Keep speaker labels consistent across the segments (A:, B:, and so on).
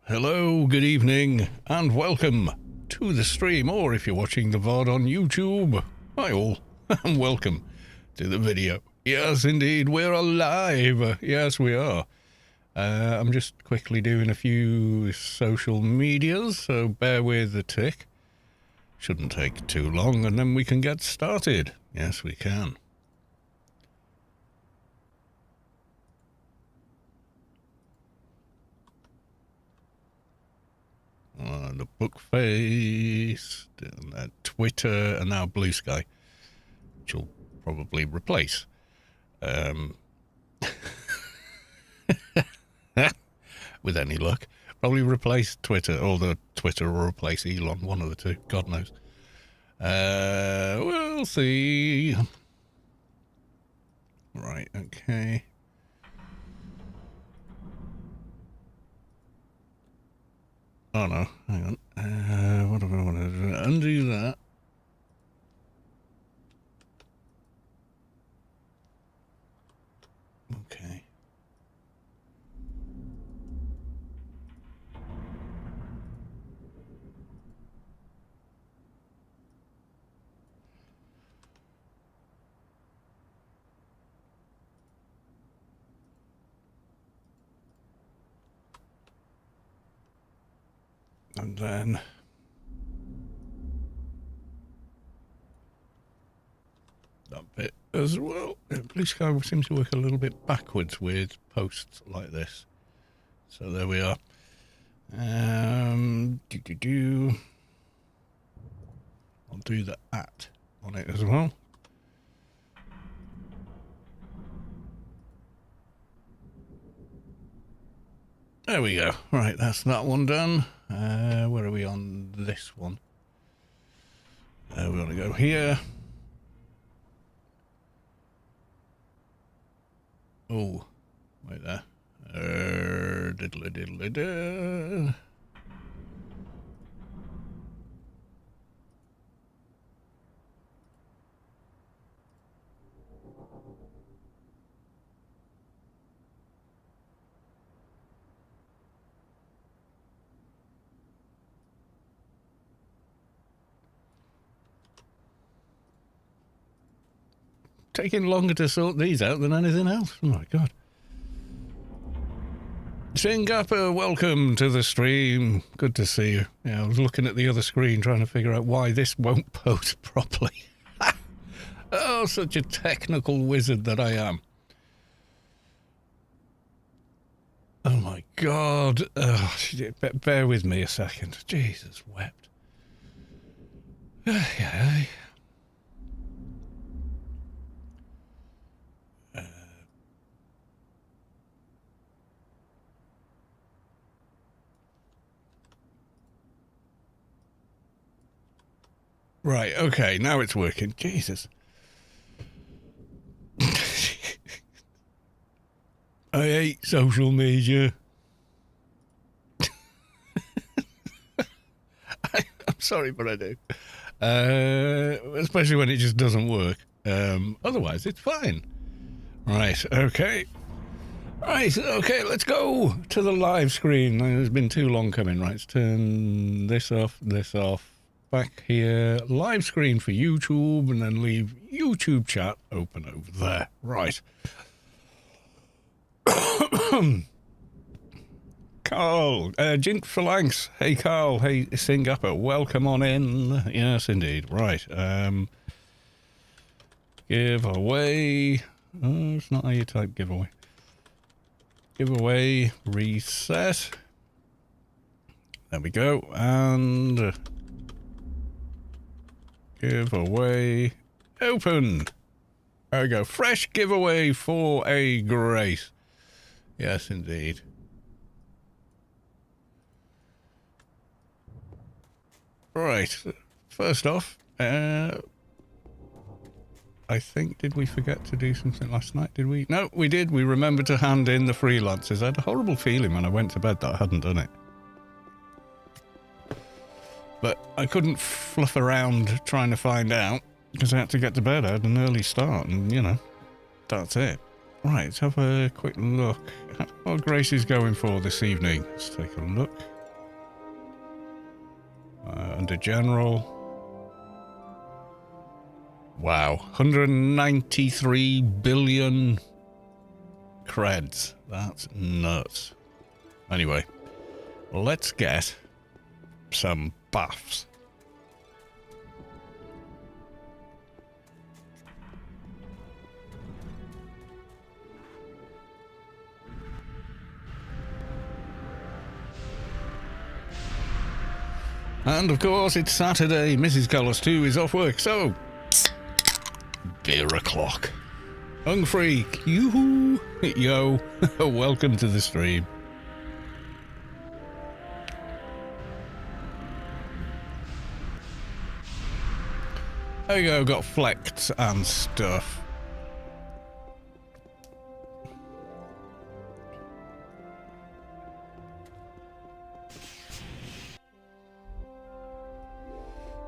A: Hello, good evening, and welcome to the stream, or if you're watching the VOD on YouTube, hi all, and welcome to the video. Yes, indeed, we're alive. Yes, we are. I'm just quickly doing a few social medias, so bear with the tick. Shouldn't take too long, and then we can get started. Yes, we can. The book face, and Twitter, and now Blue Sky, which will probably replace. With any luck, probably replace Twitter, or the Twitter will replace Elon, one of the two, God knows. We'll see. Right, okay. Oh no, hang on. What do I want to do? Undo that. Okay. And then that bit as well. Blue Sky seems to work a little bit backwards with posts like this. So there we are. I'll do the @ on it as well. There we go. Right, that's that one done. Where are we on this one? We want to go here. Oh, wait there. Diddly diddly da. Taking longer to sort these out than anything else. Oh my god. Singapore, welcome to the stream. Good to see you. Yeah, I was looking at the other screen trying to figure out why this won't post properly. Oh, such a technical wizard that I am. Oh my god. Bear with me a second. Jesus wept. Yeah. Right, okay, now it's working. Jesus. I hate social media. I'm sorry, but I do. Especially when it just doesn't work. Otherwise, it's fine. Right, okay. Right, okay, let's go to the live screen. It's been too long coming. Right, let's turn this off. Back here, live screen for YouTube, and then leave YouTube chat open over there. Right. Carl, Jink Phalanx. Hey, Carl. Hey, Singapore. Welcome on in. Yes, indeed. Right. Giveaway. Oh, it's not how you type giveaway. Giveaway. Reset. There we go. And Giveaway open. There we go. Fresh giveaway for a grace. Yes, indeed. Right. First off, I think, did we forget to do something last night? Did we? No, we did. We remembered to hand in the freelancers. I had a horrible feeling when I went to bed that I hadn't done it. But I couldn't fluff around trying to find out because I had to get to bed. I had an early start and, you know, that's it. Right, let's have a quick look at what Grace is going for this evening. Let's take a look. Under General. Wow, 193 billion creds. That's nuts. Anyway, let's get some buffs. And of course, it's Saturday. Mrs. Colors 2 is off work, so beer o'clock. Hung Freak, yoo-hoo, yo, welcome to the stream. There you go, got flects and stuff.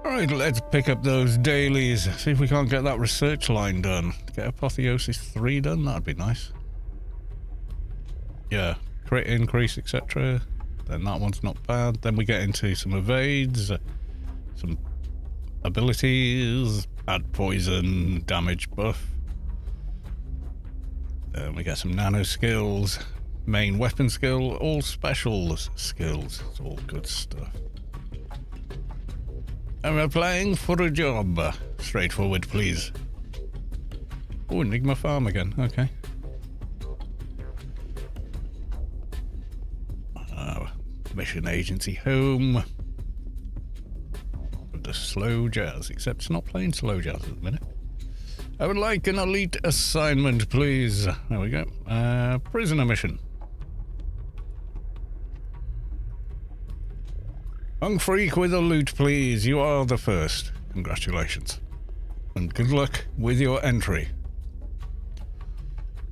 A: Alright, let's pick up those dailies. See if we can't get that research line done. Get Apotheosis 3 done, that'd be nice. Yeah, crit increase, etc. Then that one's not bad. Then we get into some evades, some abilities, add poison, damage buff. Then we get some nano skills, main weapon skill, all specials skills. It's all good stuff. And we're playing for a job. Straightforward, please. Oh, Enigma Farm again. Okay. Mission Agency Home. With the slow jazz, except it's not playing slow jazz at the minute. I would like an elite assignment, please. There we go. Prisoner mission. Hung Freak with a loot, please. You are the first. Congratulations. And good luck with your entry.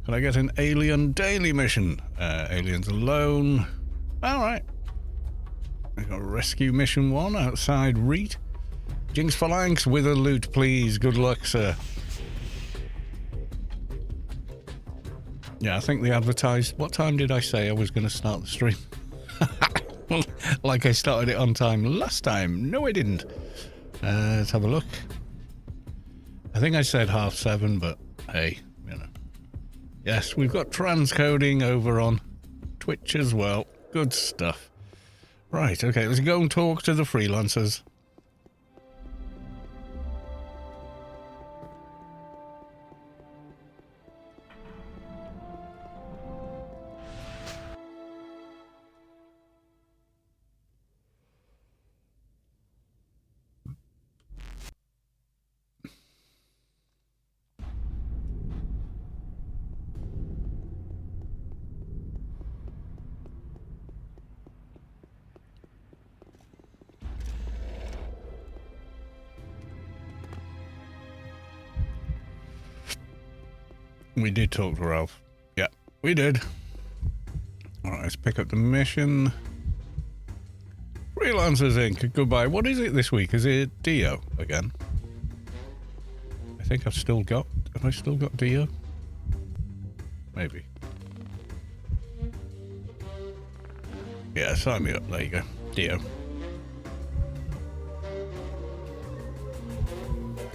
A: Can I get an alien daily mission? Aliens alone. Alright. I got rescue mission 1 outside Reet. Jinx Phalanx with a loot, please. Good luck, sir. Yeah, I think they advertised... What time did I say I was going to start the stream? Like I started it on time last time. No, I didn't. Let's have a look. I think I said 7:30, but hey, you know. Yes, we've got transcoding over on Twitch as well. Good stuff. Right, okay, let's go and talk to the freelancers. We did talk to Ralph. Yeah, we did. Alright, let's pick up the mission. Freelancers Inc. Goodbye. What is it this week? Is it Dio again? I think I've still got... Have I still got Dio? Maybe. Yeah, sign me up. There you go. Dio.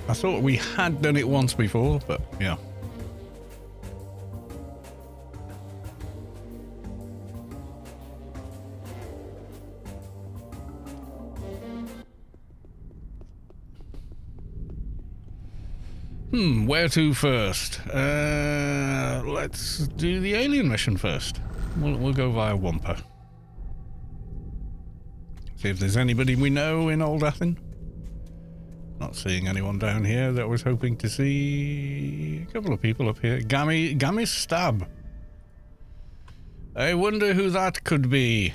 A: I thought we had done it once before, but yeah. Where to first? Let's do the alien mission first. We'll go via Wampa. See if there's anybody we know in Old Athen. Not seeing anyone down here that I was hoping to see. A couple of people up here. Gammy's Stab. I wonder who that could be.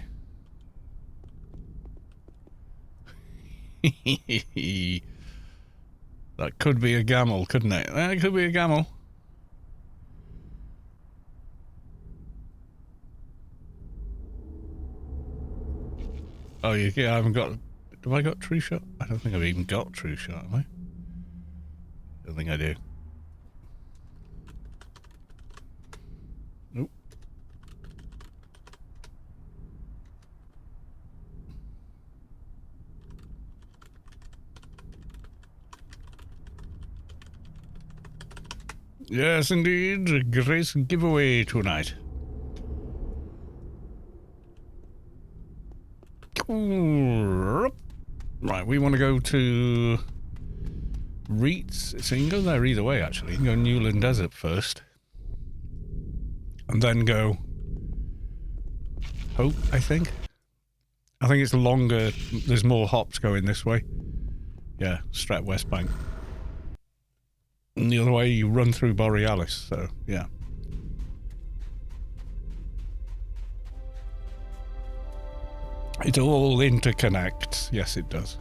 A: That could be a Gamel, couldn't it? It could be a Gamel. Oh, yeah, I haven't got... Have I got True Shot? I don't think I've even got True Shot, have I? Don't think I do. Nope. Yes, indeed. A Grace giveaway tonight. Right, we want to go to Reeds. So you can go there either way, actually. You can go Newland Desert first. And then go Hope, I think. I think it's longer. There's more hops going this way. Yeah, Strat West Bank. And the other way, you run through Borealis, so, yeah. It all interconnects. Yes, it does.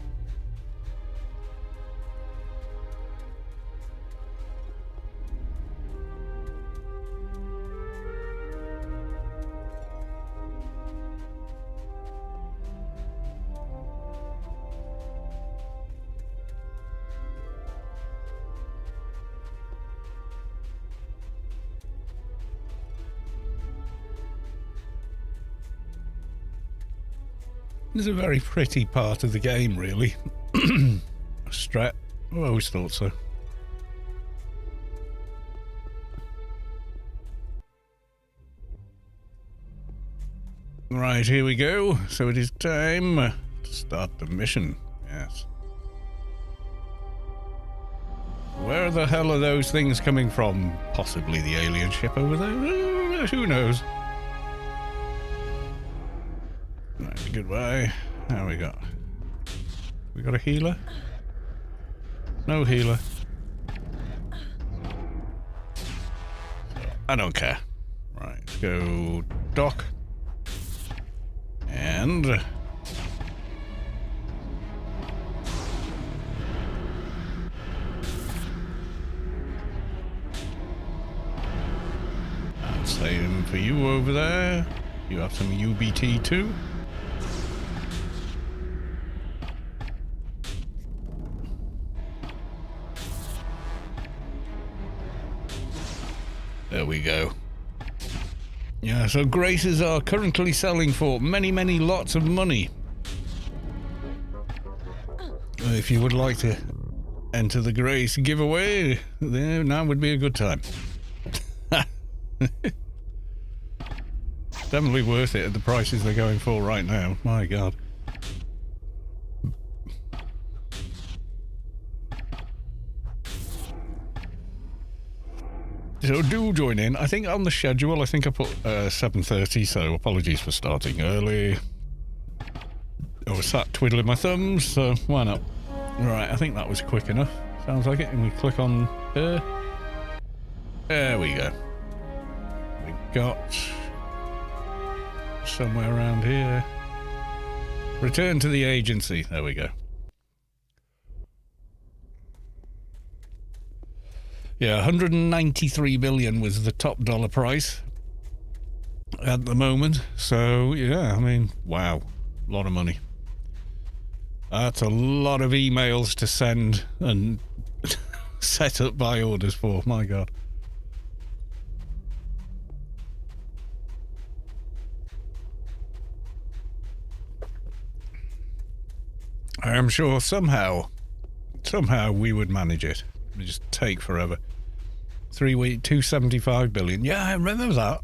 A: It's a very pretty part of the game, really. Strat. I always thought so. Right, here we go. So it is time to start the mission. Yes. Where the hell are those things coming from? Possibly the alien ship over there? Who knows? Right, goodbye. How we got? We got a healer? No healer. I don't care. Right, let's go dock. And... same for you over there. You have some UBT too. There we go. Yeah, so Graces are currently selling for many, many lots of money. If you would like to enter the Grace giveaway, then now would be a good time. Definitely worth it at the prices they're going for right now. My God. So do join in. I think on the schedule, I think I put 7:30, so apologies for starting early. I was sat twiddling my thumbs, so why not? Right, I think that was quick enough. Sounds like it. And we click on her. There we go. We got somewhere around here. Return to the agency. There we go. Yeah, 193 billion was the top dollar price at the moment. So, yeah, I mean, wow. A lot of money. That's a lot of emails to send and set up buy orders for. My God. I am sure somehow we would manage it. It would just take forever. 3 weeks, 275 billion. Yeah, I remember that.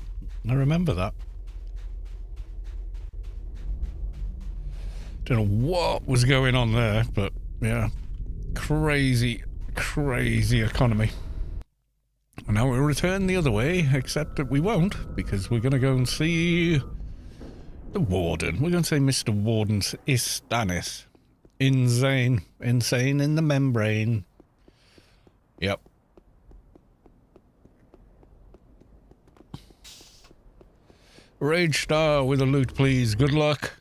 A: Don't know what was going on there, but yeah, crazy economy. And now we'll return the other way, except that we won't, because we're going to go and see the Warden. We're going to say Mr. Warden Istanis. Insane. Insane in the membrane. Yep. Rage Star with a loot, please. Good luck.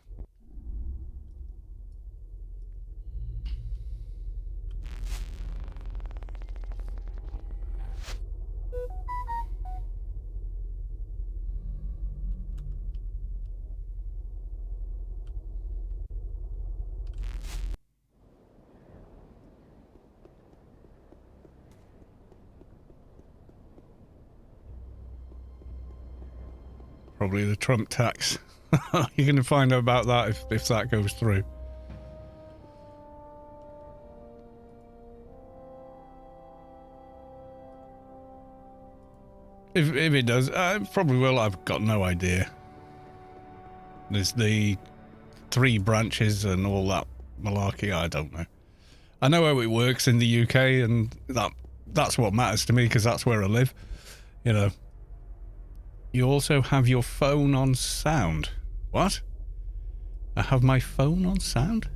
A: Probably the Trump tax. You're going to find out about that if that goes through. If it does, it probably will. I've got no idea. There's the 3 branches and all that malarkey. I don't know. I know how it works in the UK, and that's what matters to me because that's where I live. You know. You also have your phone on sound. What? I have my phone on sound?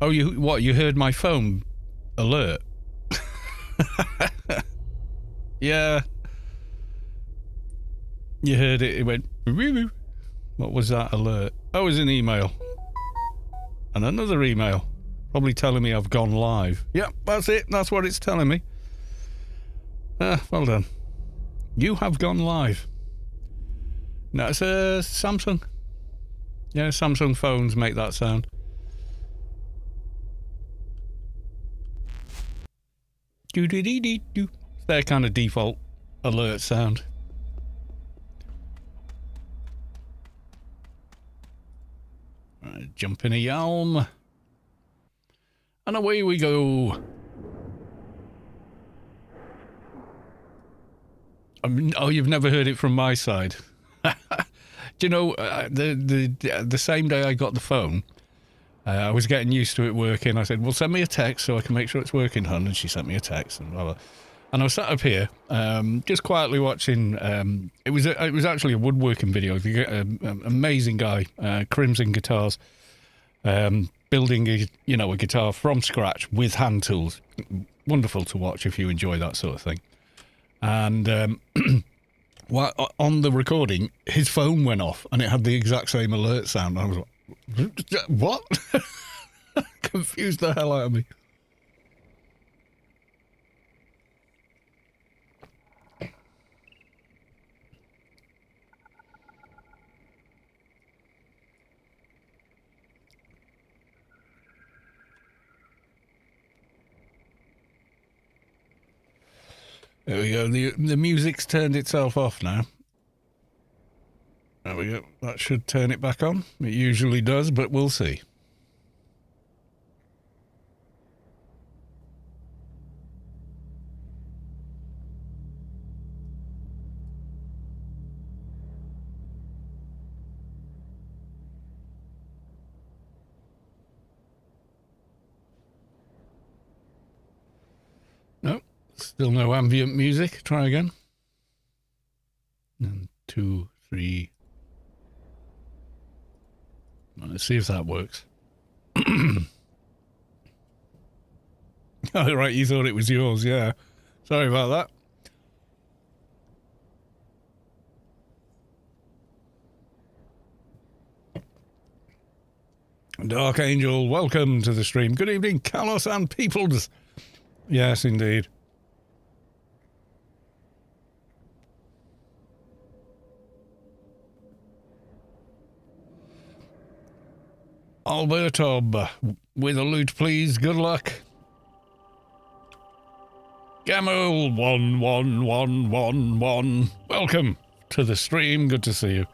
A: Oh, what? You heard my phone alert? Yeah. You heard it. It went... What was that alert? Oh, it was an email. And another email. Probably telling me I've gone live. Yep, that's it. That's what it's telling me. Well done. You have gone live. No, it's a Samsung. Yeah, Samsung phones make that sound. Do-do-dee-dee-doo. It's their kind of default alert sound. Right, jump in a Yalm. And away we go. Oh, you've never heard it from my side. Do you know, the same day I got the phone, I was getting used to it working. I said, well, send me a text so I can make sure it's working, hun. And she sent me a text and blah, blah. And I was sat up here, just quietly watching. It was actually a woodworking video. You get an amazing guy, Crimson Guitars, building a guitar from scratch with hand tools. Wonderful to watch if you enjoy that sort of thing. And while on the recording, his phone went off and it had the exact same alert sound. I was like, what? Confused the hell out of me. There we go. The music's turned itself off now. There we go. That should turn it back on. It usually does, but we'll see. No, still no ambient music. Try again. And 2, 3. Let's see if that works. Oh, right, you thought it was yours, yeah. Sorry about that. Dark Angel, welcome to the stream. Good evening, Kalos and Peoples. Yes, indeed. Alberto, with a loot, please. Good luck. Gamel 11111. Welcome to the stream. Good to see you.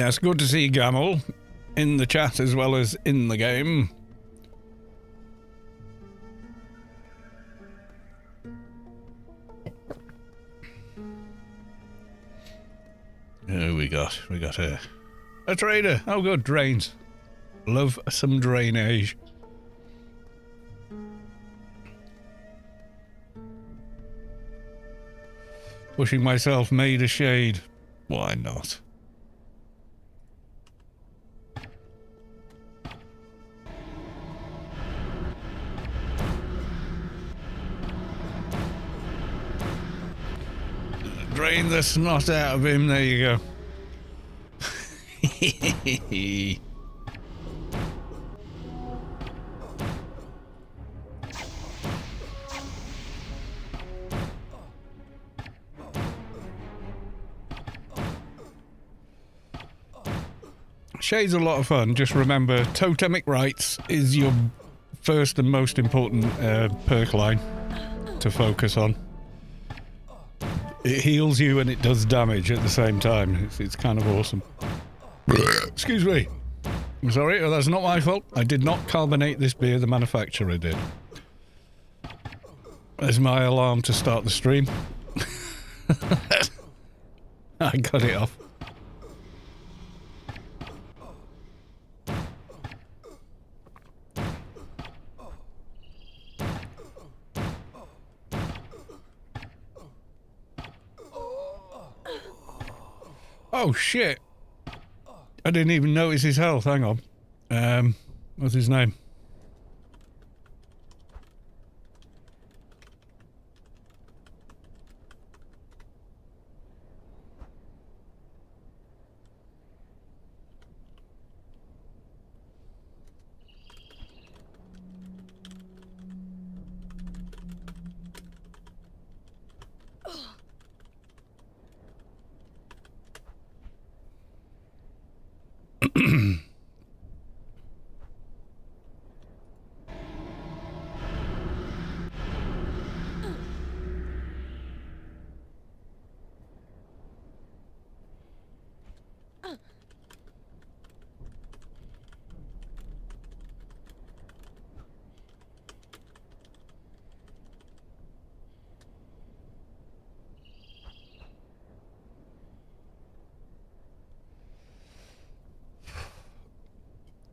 A: Yes, good to see Gamel in the chat as well as in the game. Oh, we got a trader. Oh, good, drains. Love some drainage. Pushing myself made a shade. Why not? Drain the snot out of him. There you go. Shade's a lot of fun. Just remember, totemic rights is your first and most important perk line to focus on. It heals you and it does damage at the same time. It's kind of awesome. Excuse me. I'm sorry, that's not my fault. I did not carbonate this beer, the manufacturer did. There's my alarm to start the stream. I got it off. Oh shit! I didn't even notice his health. Hang on. What's his name?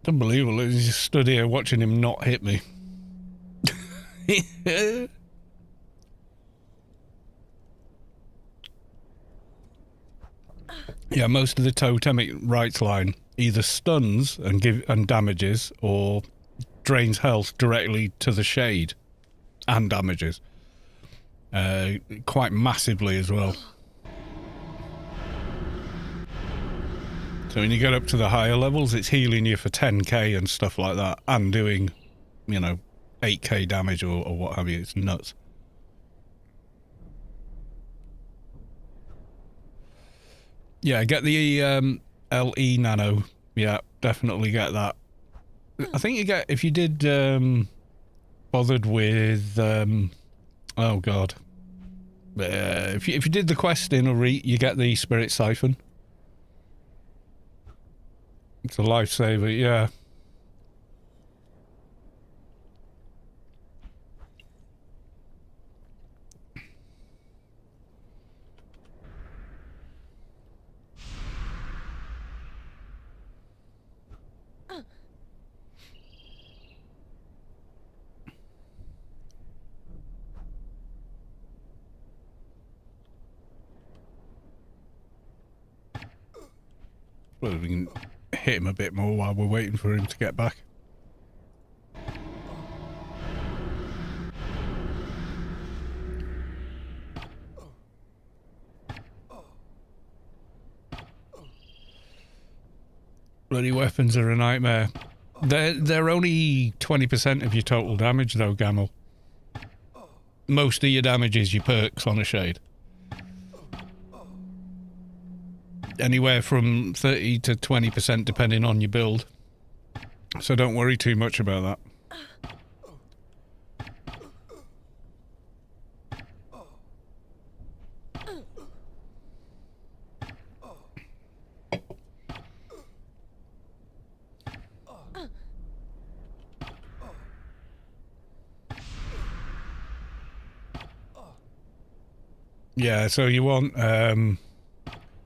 A: Unbelievable. I just stood here watching him not hit me. Yeah, most of the totemic rights line either stuns and damages or drains health directly to the shade and damages. Quite massively as well. So when you get up to the higher levels, it's healing you for 10k and stuff like that, and doing, you know, 8k damage or what have you. It's nuts. Yeah, get the LE Nano. Yeah, definitely get that. I think you get, if you did bothered with, oh god. If you did the quest in Elite, you get the Spirit Siphon. It's a lifesaver, yeah. Well, we can hit him a bit more while we're waiting for him to get back. Bloody weapons are a nightmare. They're only 20% of your total damage though, Gamel. Most of your damage is your perks on a shade. Anywhere from 30 to 20% depending on your build. So don't worry too much about that. Yeah, so you want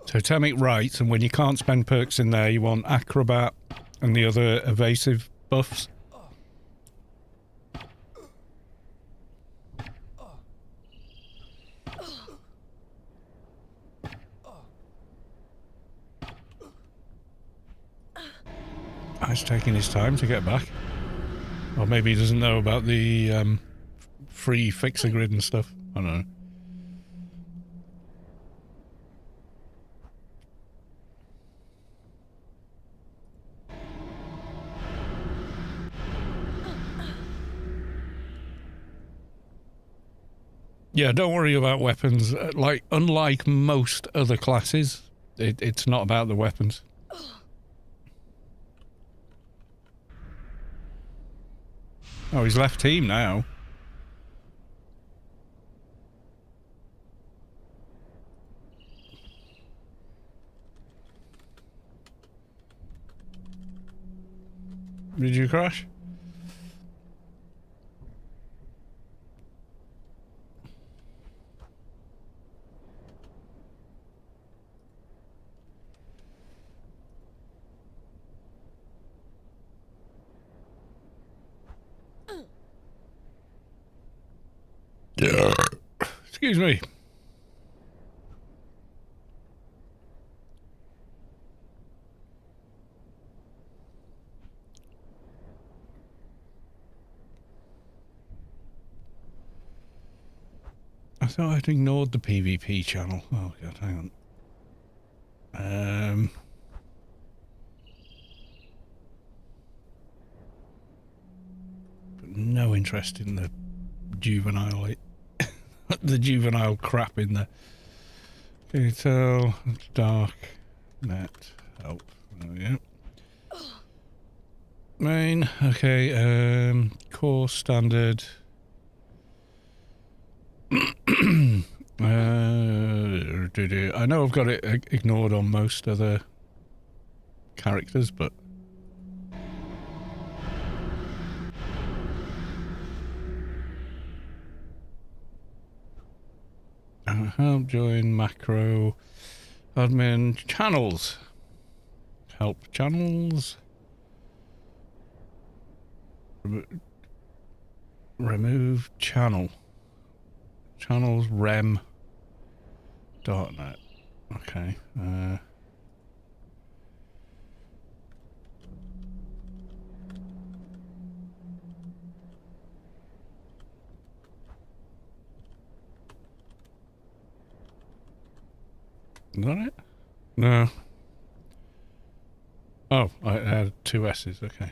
A: totemic rights, and when you can't spend perks in there, you want acrobat and the other evasive buffs. He's taking his time to get back. Or maybe he doesn't know about the free fixer grid and stuff. I don't know. Yeah, don't worry about weapons. Like, unlike most other classes, it's not about the weapons. Oh, he's left team now. Did you crash? Excuse me. I thought I'd ignored the PvP channel. Oh god, hang on. But no interest in the juvenile the juvenile crap in there. Okay, so dark net help. Oh yeah. Main, okay, core standard. I know I've got it ignored on most other characters, but help join macro admin channels. Help channels. Remove channel. Channels rem .net. Okay. Is that it? No. Oh, I had two S's. Okay.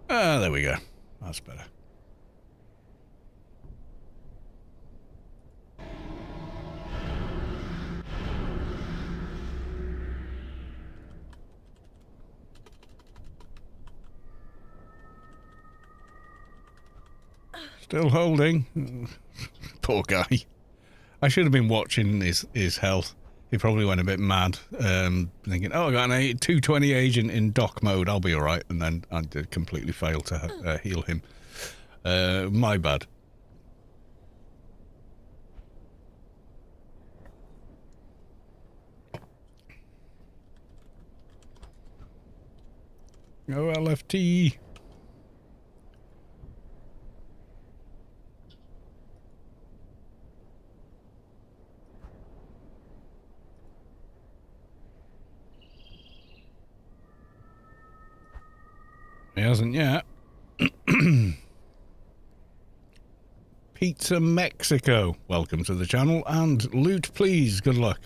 A: There we go. That's better. Still holding. Poor guy. I should have been watching his health. He probably went a bit mad, thinking, oh, I got an 220 agent in dock mode, I'll be alright, and then I did completely fail to heal him. My bad. Oh, LFT. He hasn't yet. Pizza Mexico, welcome to the channel, and loot please, good luck.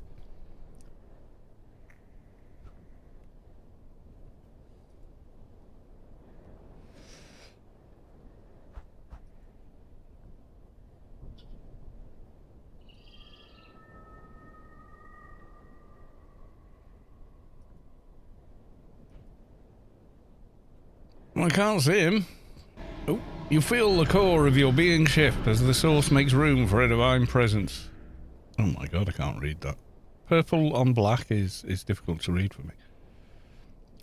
A: I can't see him. Oh, you feel the core of your being shift as the source makes room for a divine presence. Oh my god, I can't read that. Purple on black is difficult to read for me.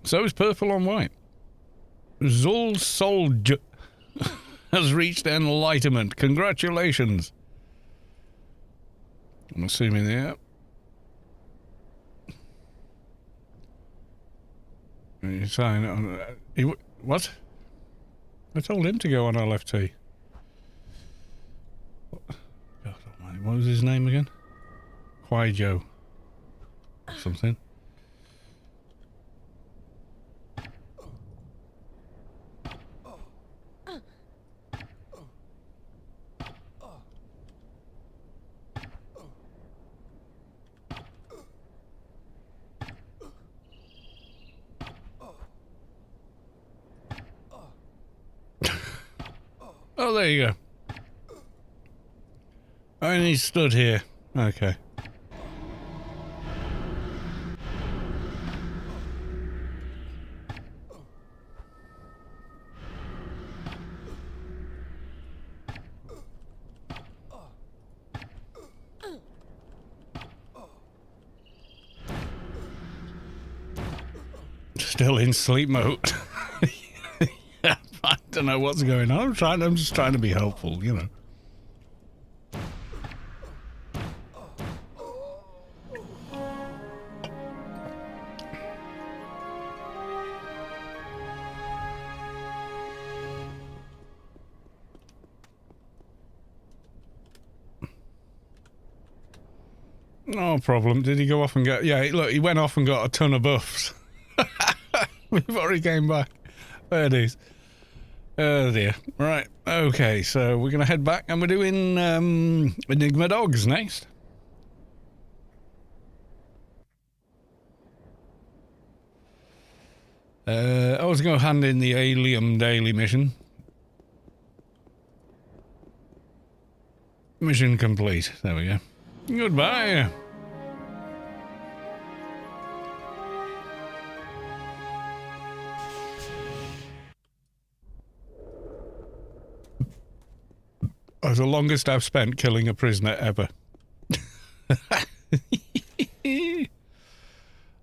A: So is purple on white. Zulsolj has reached enlightenment. Congratulations. I'm assuming, yeah. You sign on. What? I told him to go on LFT. God almighty, what was his name again? Kwaijo. Something. Oh, there you go. Oh, and he stood here. Okay. Still in sleep mode. I don't know what's going on. I'm just trying to be helpful, you know. No problem. Did he go off and get... Yeah, look, he went off and got a ton of buffs. Before he came back. There it is. Oh dear. Right. Okay, so we're going to head back and we're doing Enigma Dogs next. I was going to hand in the Alien Daily mission. Mission complete. There we go. Goodbye. That's the longest I've spent killing a prisoner ever.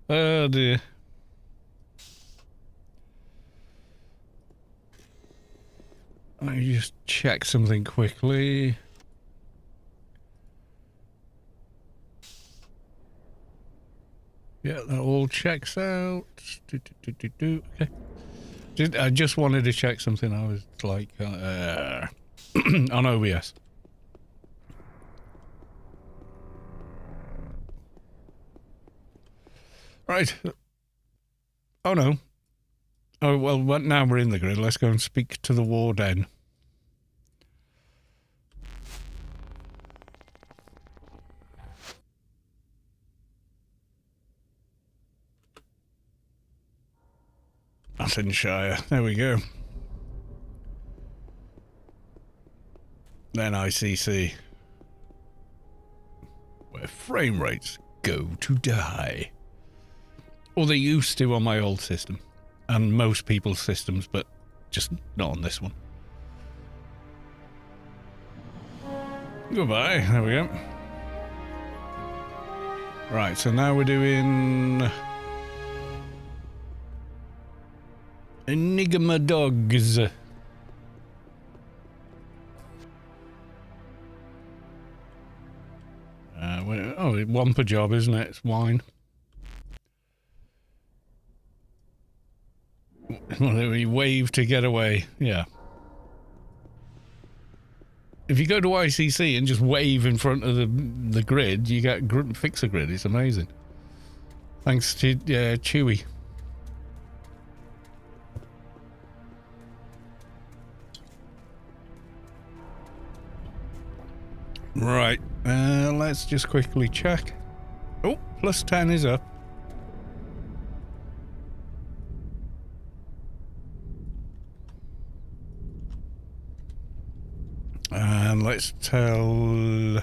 A: Oh dear. Let me just check something quickly. Yeah, that all checks out. Okay. I just wanted to check something. I was like, on OBS. Right. Oh no. Oh, well, now we're in the grid. Let's go and speak to the warden. Nottinghamshire. There we go. Then ICC. Where frame rates go to die. Or they used to on my old system. And most people's systems, but just not on this one. Goodbye. There we go. Right, so now we're doing Enigma Dogs. Oh, one per job, isn't it? It's wine. We wave to get away. Yeah. If you go to ICC and just wave in front of the grid, you get fix a grid. It's amazing. Thanks to Chewy. Right. Let's just quickly check. Oh, plus 10 is up. And let's tell no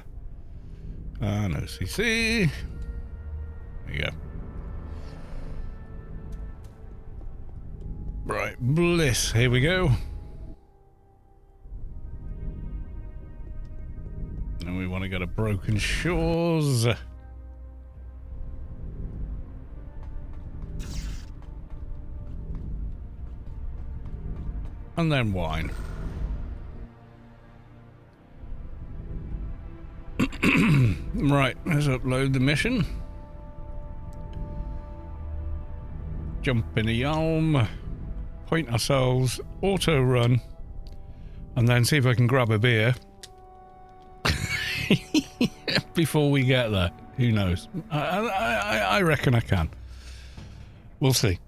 A: CC. There you go. Right, Bliss, here we go. And we want to go to Broken Shores. and then wine. Right, let's upload the mission. Jump in a Yalm, point ourselves, auto run, and then see if I can grab a beer before we get there. Who knows? I reckon I can. We'll see.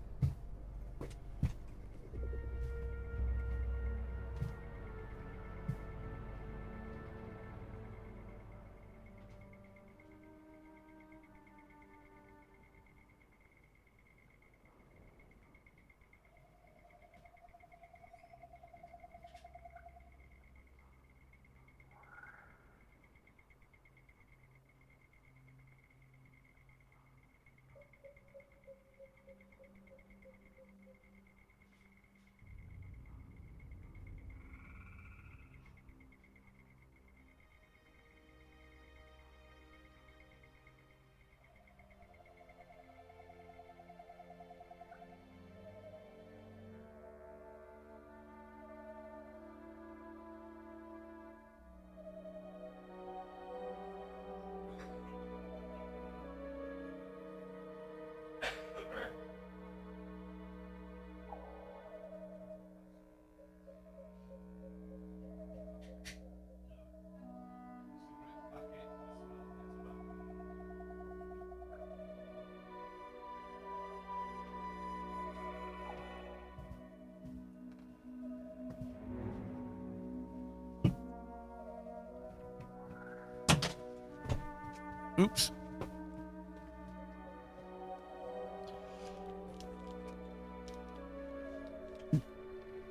A: Oops.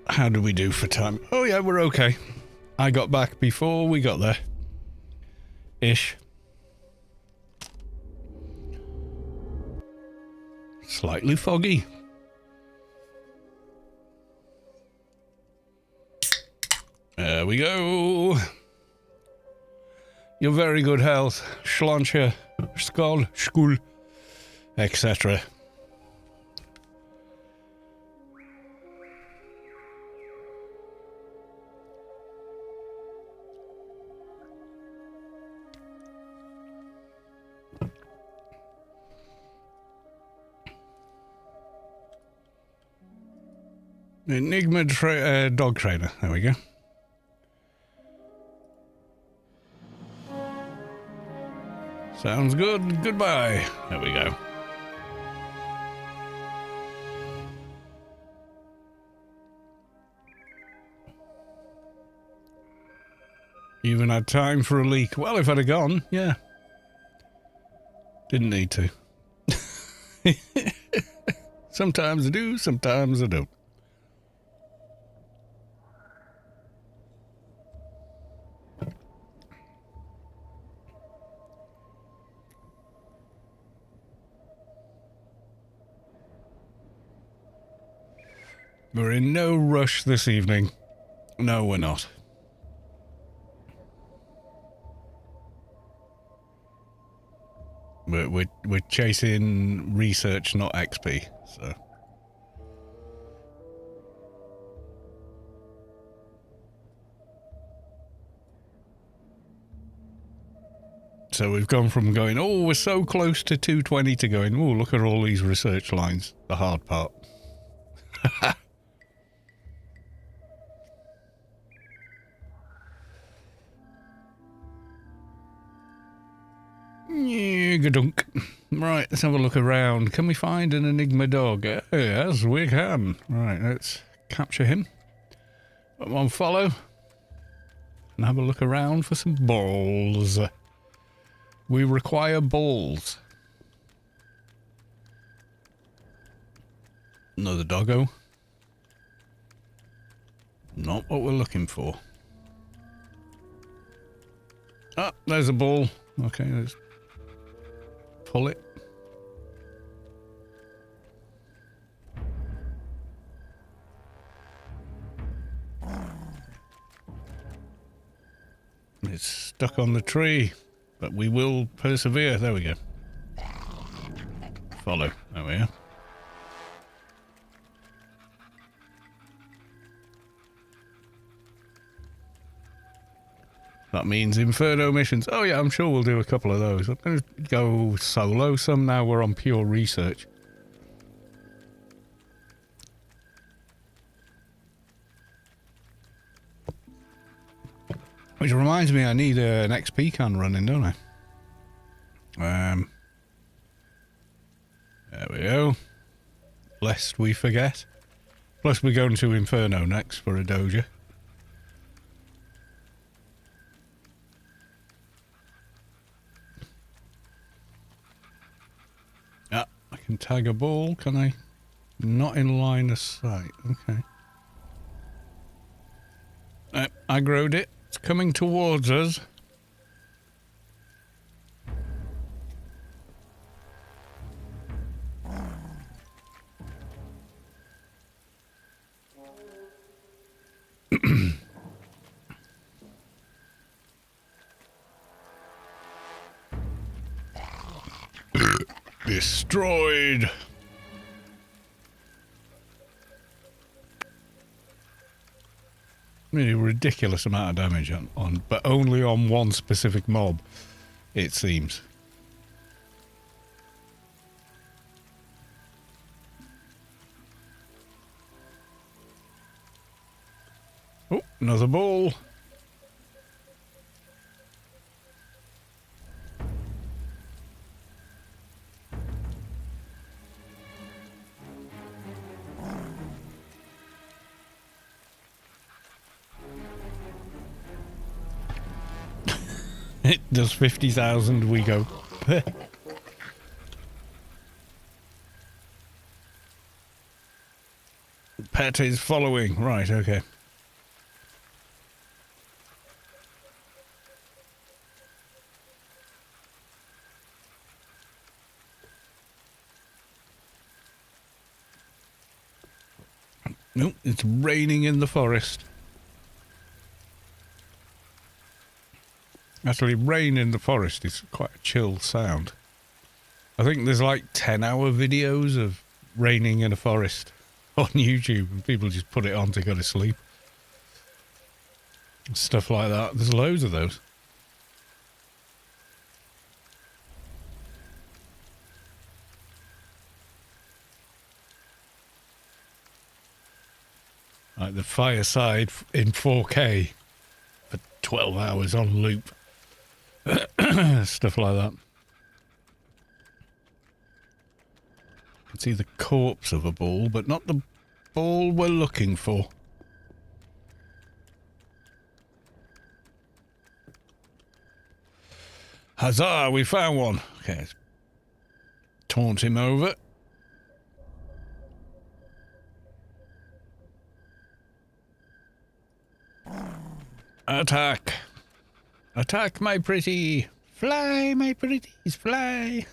A: How do we do for time? Oh yeah, we're okay. I got back before we got there. Ish. Slightly foggy. There we go. Your very good health, Schlanche, Skol, Skul, etc. Enigma dog trainer. There we go. Sounds good. Goodbye. There we go. Even had time for a leak. Well, if I'd have gone, yeah. Didn't need to. Sometimes I do, sometimes I don't. We're in no rush this evening. No, we're not. We're chasing research, not XP, so. So we've gone from going, oh, we're so close to 220 to going, oh, look at all these research lines. The hard part. Gadunk. Right, let's have a look around. Can we find an Enigma dog? Yes, we can. Right, let's capture him. Put him on follow. And have a look around for some balls. We require balls. Another doggo. Not what we're looking for. Ah, there's a ball. Okay, let's pull it. It's stuck on the tree, but we will persevere. There we go. Follow. There we are. That means Inferno missions. Oh yeah, I'm sure we'll do a couple of those. I'm going to go solo some now we're on pure research. Which reminds me I need an XP can running, don't I? There we go. Lest we forget. Plus we're going to Inferno next for a doja. Ah, I can tag a ball, can I? Not in line of sight. Okay. Aggroed it. It's coming towards us. Destroyed. Really ridiculous amount of damage on but only on one specific mob, it seems. Oh, another ball. It does 50,000, we go. Pet is following. Right, okay. Nope, it's raining in the forest. Actually, rain in the forest is quite a chill sound. I think there's like 10-hour videos of raining in a forest on YouTube, and people just put it on to go to sleep. Stuff like that. There's loads of those. Like the fireside in 4K for 12 hours on loop. Stuff like that. You can see the corpse of a ball, but not the ball we're looking for. Huzzah, we found one. Okay, let's taunt him over. Attack. Attack, my pretty. Fly, my pretties, fly.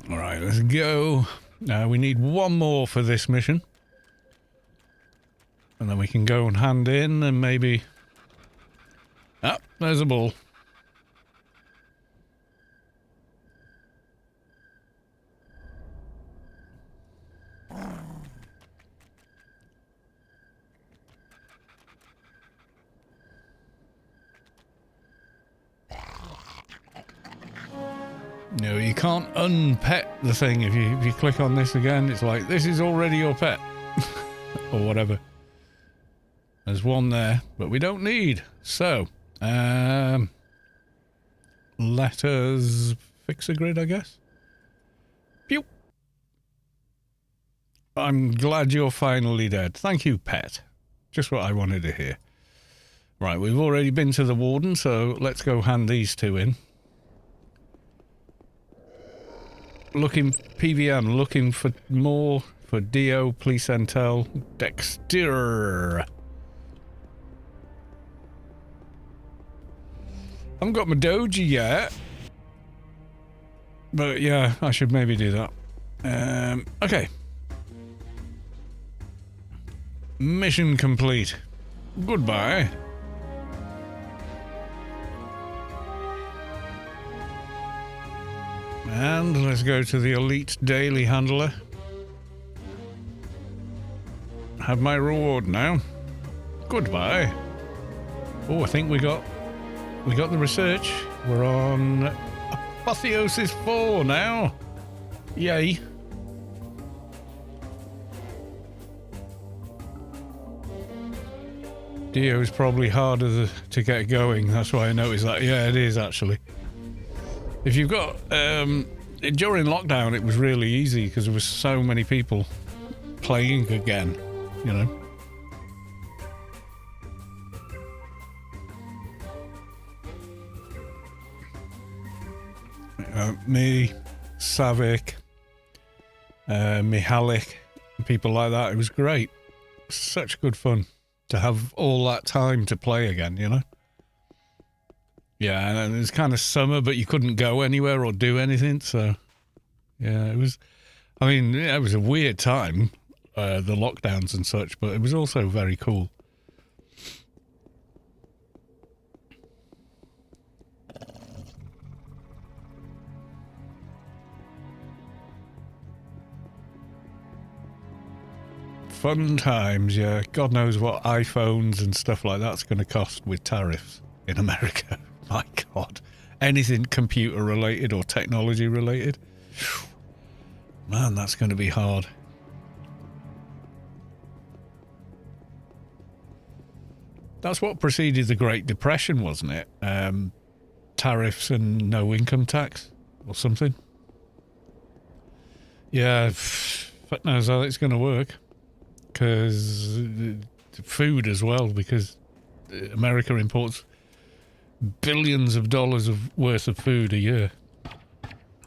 A: All right, let's go. We need one more for this mission. And then we can go and hand in and maybe... Ah, there's a ball. No, you can't unpet the thing. If you click on this again, it's like, this is already your pet. Or whatever. There's one there, but we don't need. So, let us fix a grid, I guess. Pew! I'm glad you're finally dead. Thank you, pet. Just what I wanted to hear. Right, we've already been to the warden, so let's go hand these two in. Looking PVM, looking for more for Dio, Police Intel, Dexter. I haven't got my doji yet, but yeah, I should maybe do that. Okay. Mission complete. Goodbye. And let's go to the Elite Daily Handler. have my reward now. Goodbye. Oh, I think we got the research. We're on Apotheosis 4 now. Yay. Dio is probably harder to get going. That's why I noticed that. Yeah, it is actually. If you've got during lockdown, it was really easy because there was so many people playing again, you know. Me, Savik, Mihalik, people like that. It was great. Such good fun to have all that time to play again, you know? Yeah, and it was kind of summer, but you couldn't go anywhere or do anything, so... Yeah, it was... I mean, yeah, it was a weird time, the lockdowns and such, but it was also very cool. Fun times, yeah. God knows what iPhones and stuff like that's going to cost with tariffs in America. My God. Anything computer related or technology related. Man, that's going to be hard. That's what preceded the Great Depression, wasn't it? Tariffs and no income tax or something. Yeah, fuck knows how it's going to work. Because food as well, because America imports billions of dollars worth of food a year.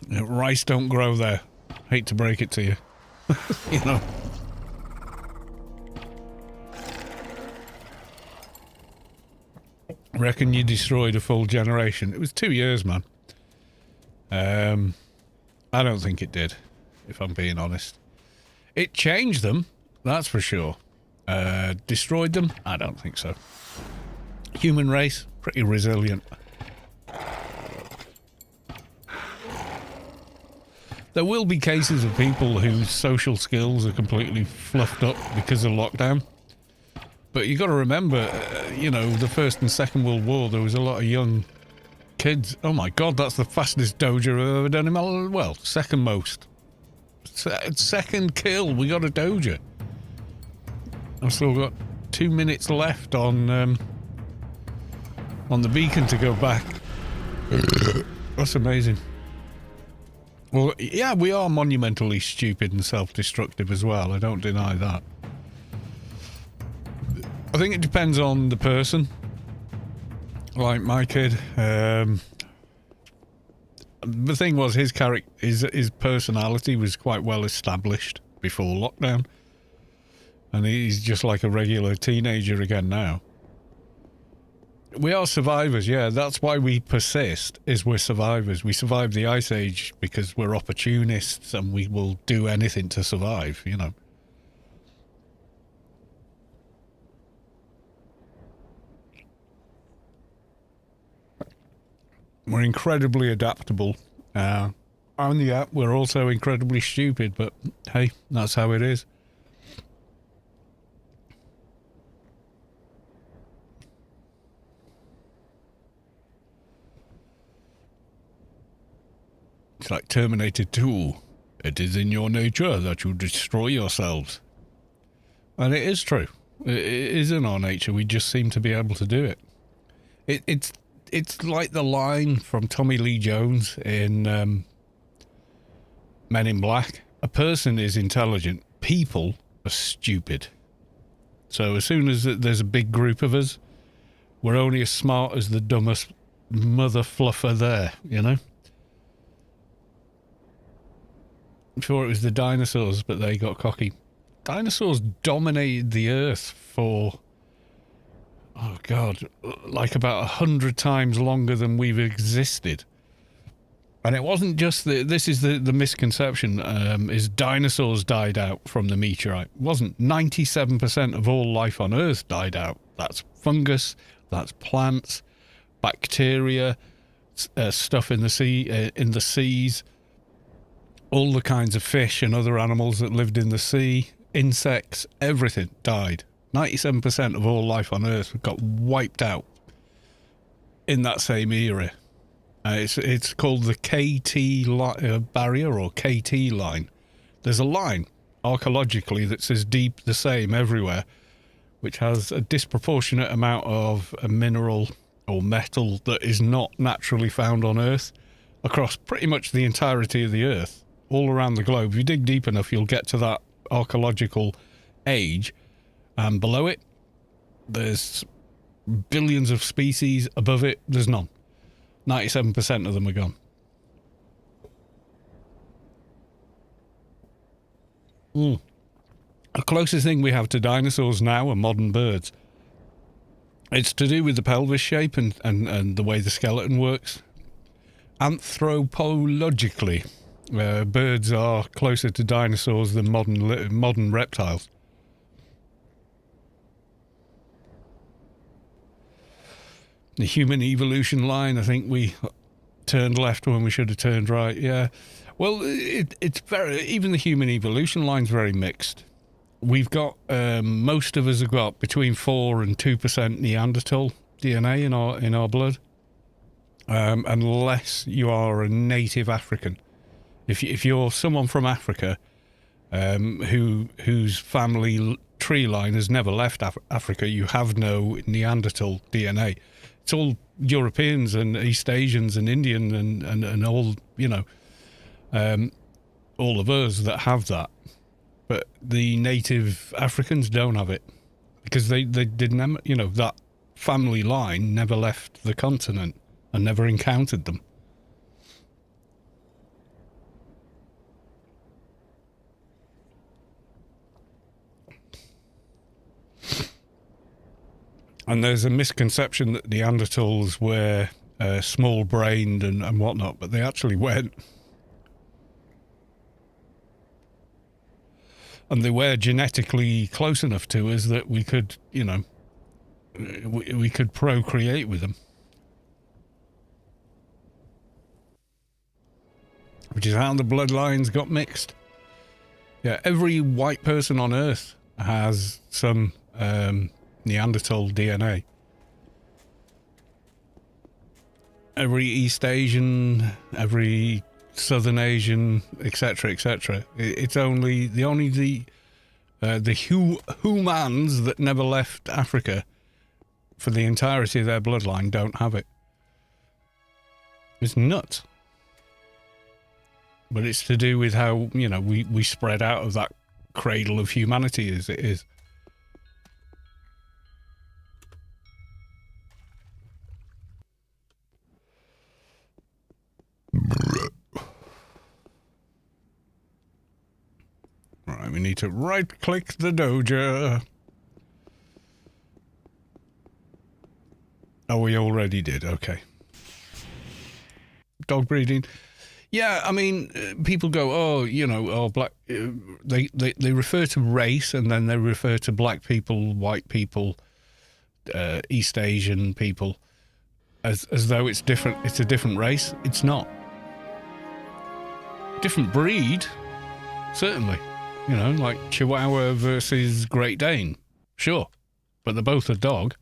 A: Rice don't grow there. Hate to break it to you. You know. Reckon you destroyed a full generation. It was 2 years, man. I don't think it did, if I'm being honest. It changed them. That's for sure. Destroyed them? I don't think so. Human race, pretty resilient. There will be cases of people whose social skills are completely fluffed up because of lockdown. But you got to remember, you know, the First and Second World War, there was a lot of young kids. Oh my God, that's the fastest doja I've ever done in my life. Well, second most. Second kill, we got a doja. I've still got 2 minutes left on the beacon to go back. That's amazing. Well, yeah, we are monumentally stupid and self-destructive as well. I don't deny that. I think it depends on the person. Like my kid. The thing was, his character, his personality was quite well established before lockdown. And he's just like a regular teenager again now. We are survivors, yeah. That's why we persist, is we're survivors. We survived the Ice Age because we're opportunists and we will do anything to survive, you know. We're incredibly adaptable. And yeah, we're also incredibly stupid, but hey, that's how it is. It's like Terminator 2. It is in your nature that you destroy yourselves. And it is true. It is in our nature. We just seem to be able to do it. It's like the line from Tommy Lee Jones in Men in Black. A person is intelligent. People are stupid. So as soon as there's a big group of us, we're only as smart as the dumbest mother fluffer there, you know? Sure, it was the dinosaurs, but they got cocky. Dinosaurs dominated the earth for, oh God, like about 100 times longer than we've existed. And it wasn't just this is the misconception, is dinosaurs died out from the meteorite. It wasn't. 97% of all life on earth died out. That's fungus, that's plants, bacteria, stuff in the sea, in the seas. All the kinds of fish and other animals that lived in the sea, insects, everything died. 97% of all life on Earth got wiped out in that same era. It's called the KT barrier, or KT line. There's a line archaeologically that's as deep the same everywhere, which has a disproportionate amount of a mineral or metal that is not naturally found on Earth across pretty much the entirety of the Earth, all around the globe. If you dig deep enough, you'll get to that archaeological age, and below it, there's billions of species. Above it, there's none. 97% of them are gone. The closest thing we have to dinosaurs now are modern birds. It's to do with the pelvis shape and the way the skeleton works. Anthropologically, birds are closer to dinosaurs than modern reptiles. The human evolution line, I think we turned left when we should have turned right. Yeah. Well, it's very, even the human evolution line's very mixed. We've got, most of us have got between 4 and 2% Neanderthal DNA in our blood. Unless you are a native African. If you're someone from Africa, whose family tree line has never left Africa, you have no Neanderthal DNA. It's all Europeans and East Asians and Indian and all, all of us that have that. But the native Africans don't have it because they didn't, that family line never left the continent and never encountered them. And there's a misconception that Neanderthals were small-brained and whatnot, but they actually weren't. And they were genetically close enough to us that we could, we could procreate with them. Which is how the bloodlines got mixed. Yeah, every white person on Earth has some Neanderthal DNA. Every East Asian, every Southern Asian, etc., etc. It's only the humans that never left Africa for the entirety of their bloodline don't have it. It's nuts. But it's to do with how, we spread out of that cradle of humanity as it is. Right, we need to right-click the doja. Oh, we already did. Okay. Dog breeding. Yeah, I mean, people go, black. They refer to race, and then they refer to black people, white people, East Asian people, as though it's different. It's a different race. It's not. Different breed, certainly. Like Chihuahua versus Great Dane, sure, but they're both a dog,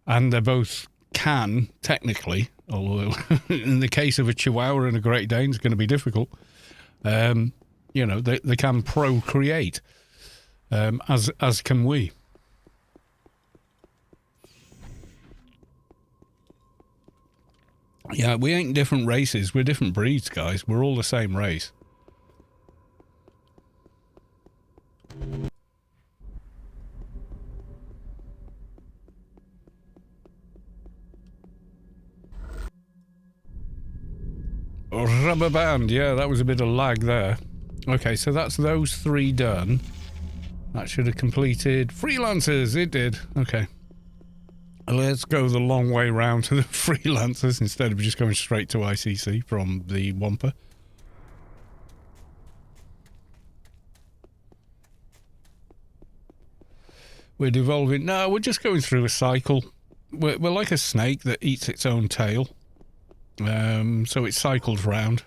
A: and they both can technically. Although in the case of a Chihuahua and a Great Dane, it's going to be difficult. They can procreate, as can we. Yeah, we ain't different races. We're different breeds, guys. We're all the same race. Rubber band, yeah, that was a bit of lag there. Okay, so that's those 3 done. That should have completed freelancers. It did. Okay. Let's go the long way round to the freelancers instead of just going straight to ICC from the Wampa. We're devolving. No, we're just going through a cycle. We're like a snake that eats its own tail. So it cycles round.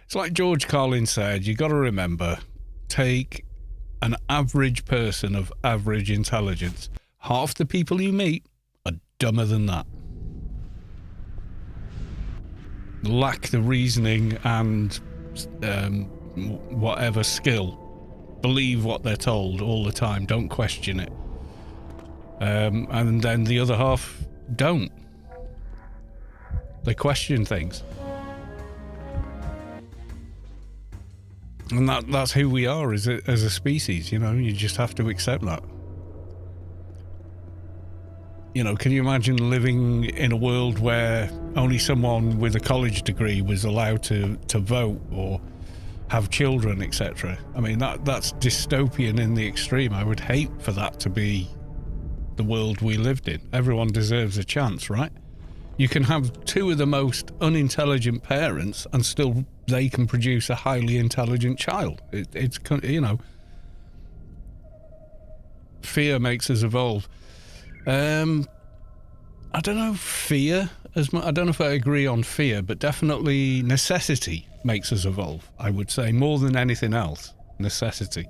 A: It's like George Carlin said, you got to remember, take an average person of average intelligence. Half the people you meet are dumber than that. Lack the reasoning and whatever skill. Believe what they're told all the time. Don't question it. And then the other half don't. They question things. And that's who we are as a species, you know. You just have to accept that. You know, can you imagine living in a world where only someone with a college degree was allowed to vote or have children, etc.? I mean, that's dystopian in the extreme. I would hate for that to be the world we lived in. Everyone deserves a chance, right? You can have two of the most unintelligent parents and still they can produce a highly intelligent child. It's, you know, fear makes us evolve. I don't know, fear, I don't know if I agree on fear, but definitely necessity makes us evolve, I would say, more than anything else. Necessity.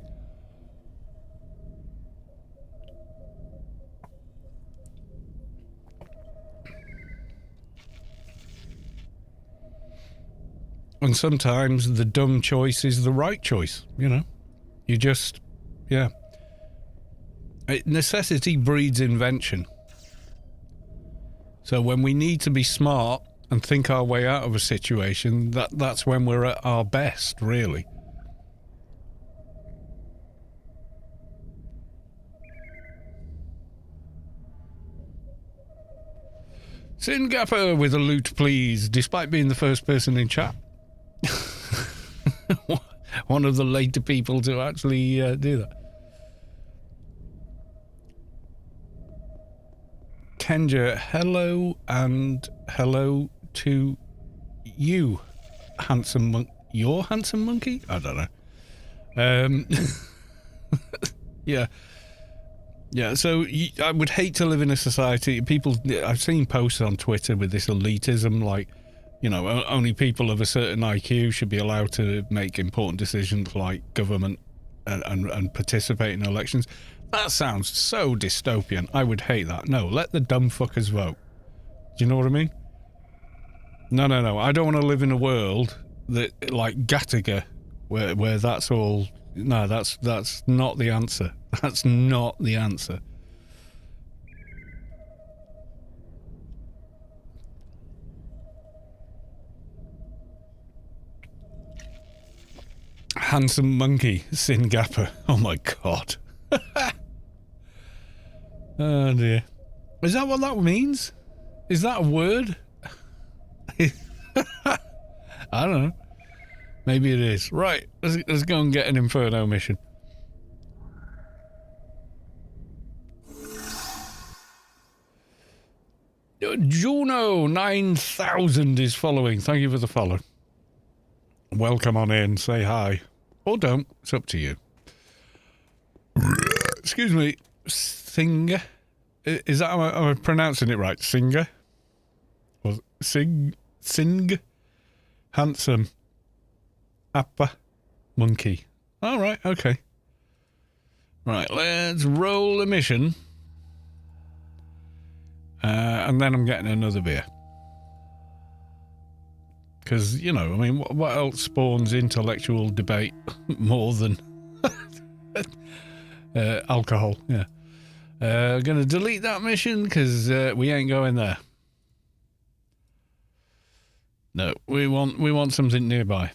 A: And sometimes the dumb choice is the right choice, you know. You just, yeah. Necessity breeds invention. So when we need to be smart and think our way out of a situation, that's when we're at our best, really. Sin Gapper with a loot, please, despite being the first person in chat. One of the later people to actually do that. Kenja, hello, and hello to you, handsome monkey. Your handsome monkey? I don't know. Yeah. Yeah, so I would hate to live in a society. People, I've seen posts on Twitter with this elitism, like, you know, only people of a certain IQ should be allowed to make important decisions like government and participate in elections. That sounds so dystopian. I would hate that. No, let the dumb fuckers vote. Do you know what I mean? No. I don't want to live in a world that, like Gattaca, where that's all. No, that's not the answer. That's not the answer. Handsome monkey, Sin Gapper. Oh my god. Oh dear. Is that what that means? Is that a word? I don't know. Maybe it is. Right, let's go and get an Inferno mission. Juno 9000 is following. Thank you for the follow. Welcome on in. Say hi. Or don't. It's up to you. Excuse me. Singer? Is that, am I pronouncing it right? Singer? Or sing? Handsome. Appa. Monkey. Alright, okay. Right, let's roll a mission. And then I'm getting another beer. Because, you know, I mean, what else spawns intellectual debate more than alcohol? Yeah. Gonna delete that mission because we ain't going there. No, we want something nearby.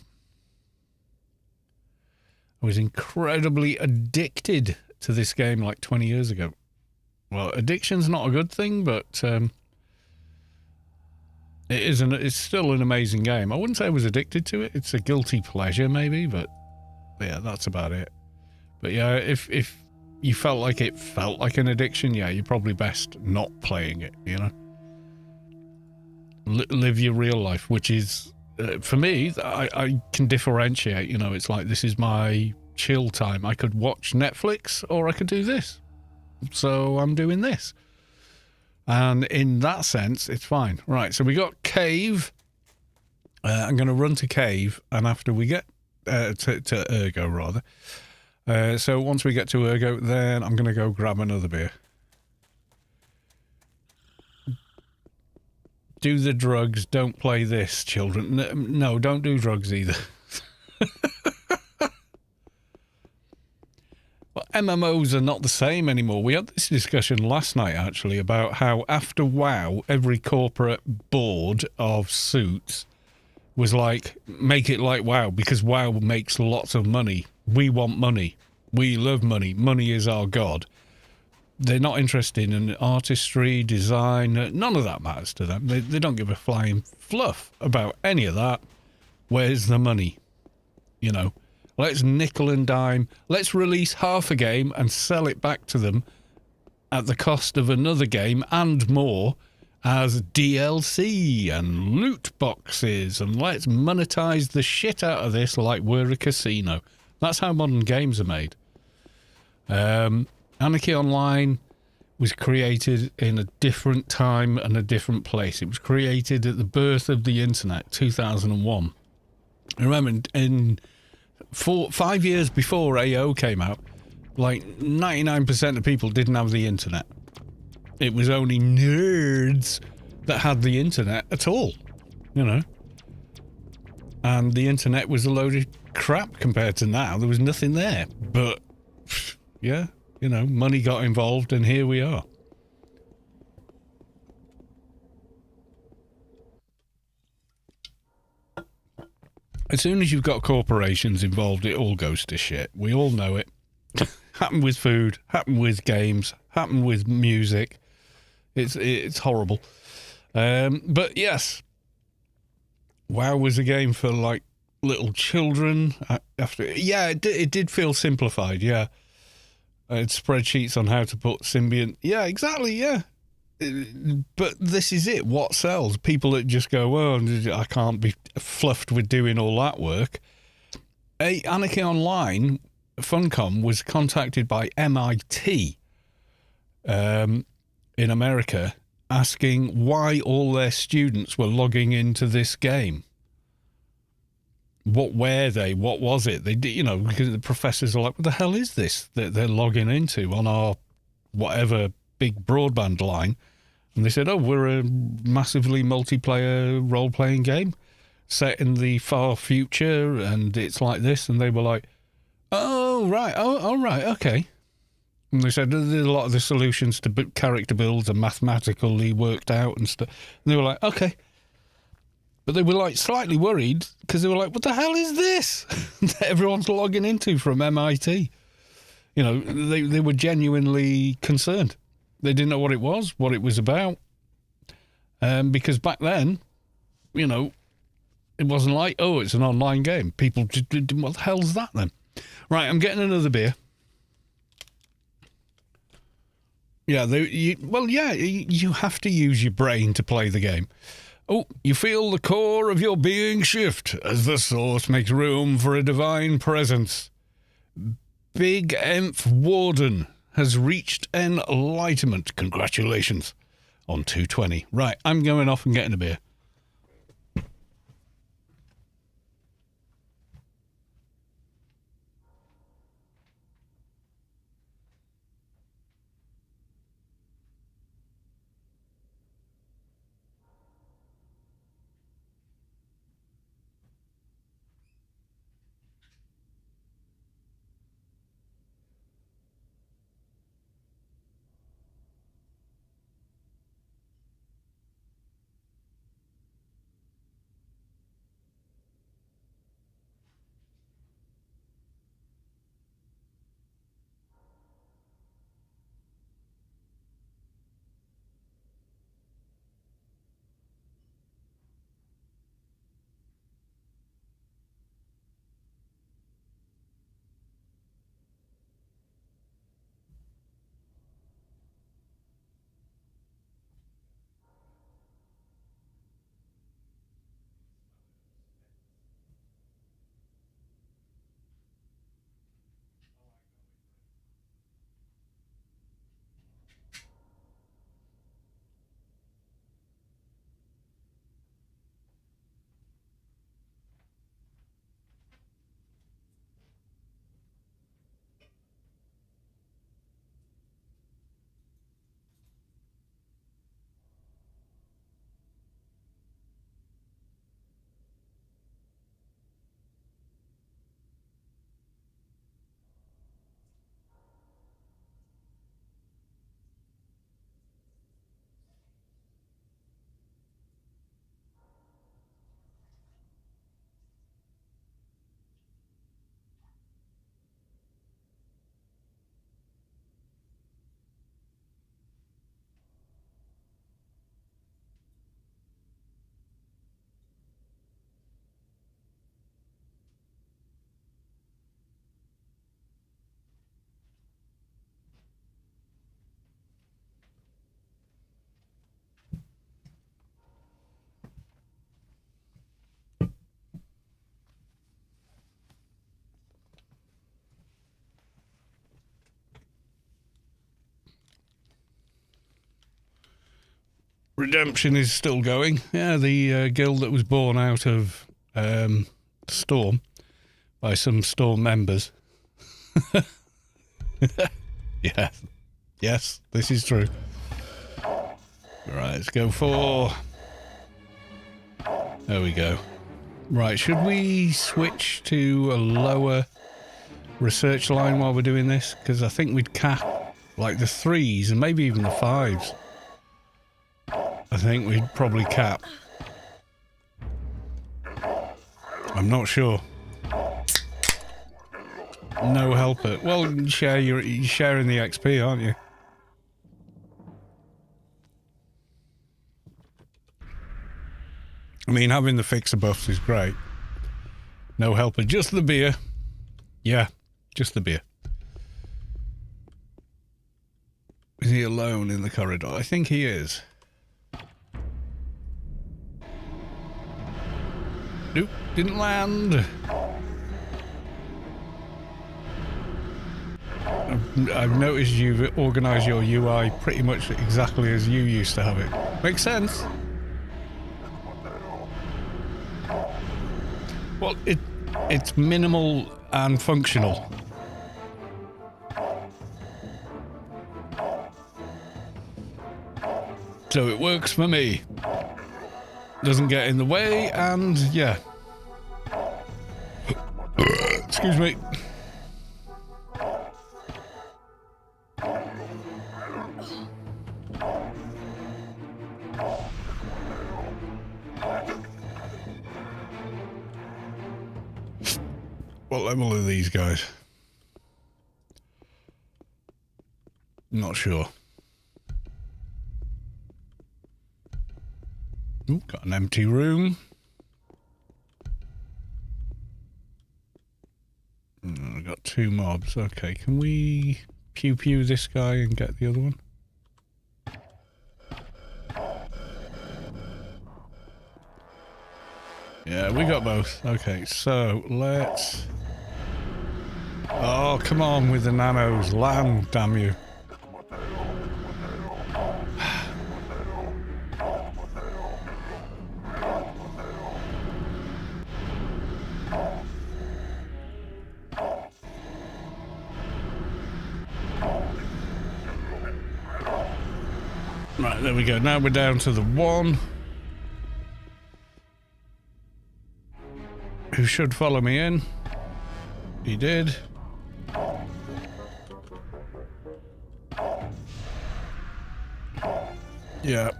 A: I was incredibly addicted to this game like 20 years ago. Well, addiction's not a good thing, but it's still an amazing game. I wouldn't say I was addicted to it. It's a guilty pleasure, maybe, but yeah, that's about it. But yeah, if you felt like it felt like an addiction, yeah, you're probably best not playing it, you know? Live your real life, which is, for me, I can differentiate, you know, it's like, this is my chill time. I could watch Netflix or I could do this. So I'm doing this. And in that sense, it's fine. Right, so we got Cave. I'm going to run to Cave, and after we get to Ergo, rather, So once we get to Ergo, then I'm going to go grab another beer. Do the drugs, don't play this, children. No, don't do drugs either. Well, MMOs are not the same anymore. We had this discussion last night, actually, about how after WoW, every corporate board of suits was like, make it like WoW, because WoW makes lots of money. We want money. We love money. Money is our god. They're not interested in artistry, design. None of that matters to them. They don't give a flying fluff about any of that. Where's the money? You know, let's nickel and dime. Let's release half a game and sell it back to them at the cost of another game and more as DLC and loot boxes. And let's monetize the shit out of this like we're a casino. That's how modern games are made. Anarchy Online was created in a different time and a different place. It was created at the birth of the internet, 2001. I remember in 5 years before AO came out, like 99% of people didn't have the internet. It was only nerds that had the internet at all, you know. And the internet was a load of crap compared to now. There was nothing there. But, yeah, you know, money got involved and here we are. As soon as you've got corporations involved, it all goes to shit. We all know it. Happened with food, happened with games, happened with music. It's horrible. But yes, WoW was a game for like little children. It did feel simplified. Yeah, it's spreadsheets on how to put symbiont. Yeah, exactly. Yeah, but this is it. What sells? People that just go, "Oh, I can't be fluffed with doing all that work." Anarchy Online Funcom was contacted by MIT in America asking why all their students were logging into this game. What were they? What was it? They did, you know, because the professors are like, what the hell is this that they're logging into on our whatever big broadband line? And they said, oh, we're a massively multiplayer role-playing game set in the far future, and it's like this. And they were like, oh, right. Oh, right. Okay. And they said there's a lot of the solutions to character builds are mathematically worked out and stuff. And they were like, okay. But they were like slightly worried because they were like, what the hell is this that everyone's logging into from MIT? You know, they were genuinely concerned. They didn't know what it was about. Because back then, you know, it wasn't like, oh, it's an online game. People just, what the hell's that then? Right, I'm getting another beer. Yeah, you have to use your brain to play the game. Oh, you feel the core of your being shift as the source makes room for a divine presence. Big Emph Warden has reached enlightenment. Congratulations on 220. Right, I'm going off and getting a beer. Redemption is still going. Yeah, the guild that was born out of Storm by some Storm members. Yeah. Yes, this is true. Right, let's go for... There we go. Right, should we switch to a lower research line while we're doing this? Because I think we'd cap like the 3s and maybe even the 5s. I think we'd probably cap. I'm not sure. No helper. Well, you're sharing the XP, aren't you? I mean, having the fixer buffs is great. No helper, just the beer. Yeah, just the beer. Is he alone in the corridor? I think he is. Nope, didn't land. I've noticed you've organised your UI pretty much exactly as you used to have it. Makes sense. Well, it's minimal and functional. So it works for me. Doesn't get in the way, and yeah. Excuse me. What level are these guys? Not sure. Ooh, got an empty room. I got 2 mobs. Okay, can we pew pew this guy and get the other one? Yeah, we got both. Okay, so let's... Oh, come on with the nanos. Land, damn you. Right, there we go. Now we're down to the 1. Who should follow me in. He did. Yeah.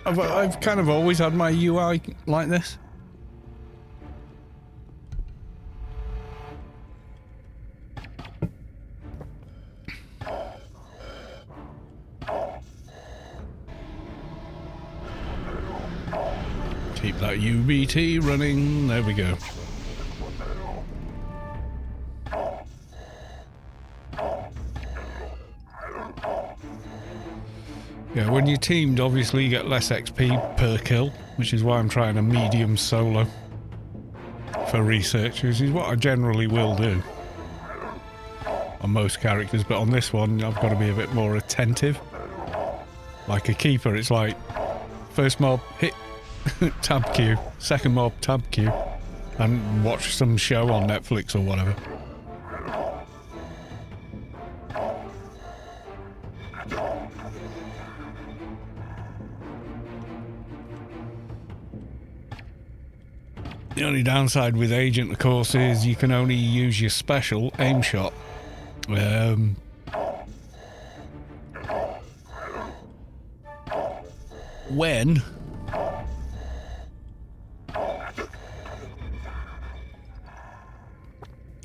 A: I've kind of always had my UI like this. Keep that UBT running. There we go. Yeah, when you're teamed, obviously you get less XP per kill, which is why I'm trying a medium solo for research, which is what I generally will do on most characters, but on this one I've got to be a bit more attentive. Like a keeper, it's like first mob, hit tab Q, second mob, tab Q, and watch some show on Netflix or whatever. The only downside with Agent, of course, is you can only use your special aim shot. When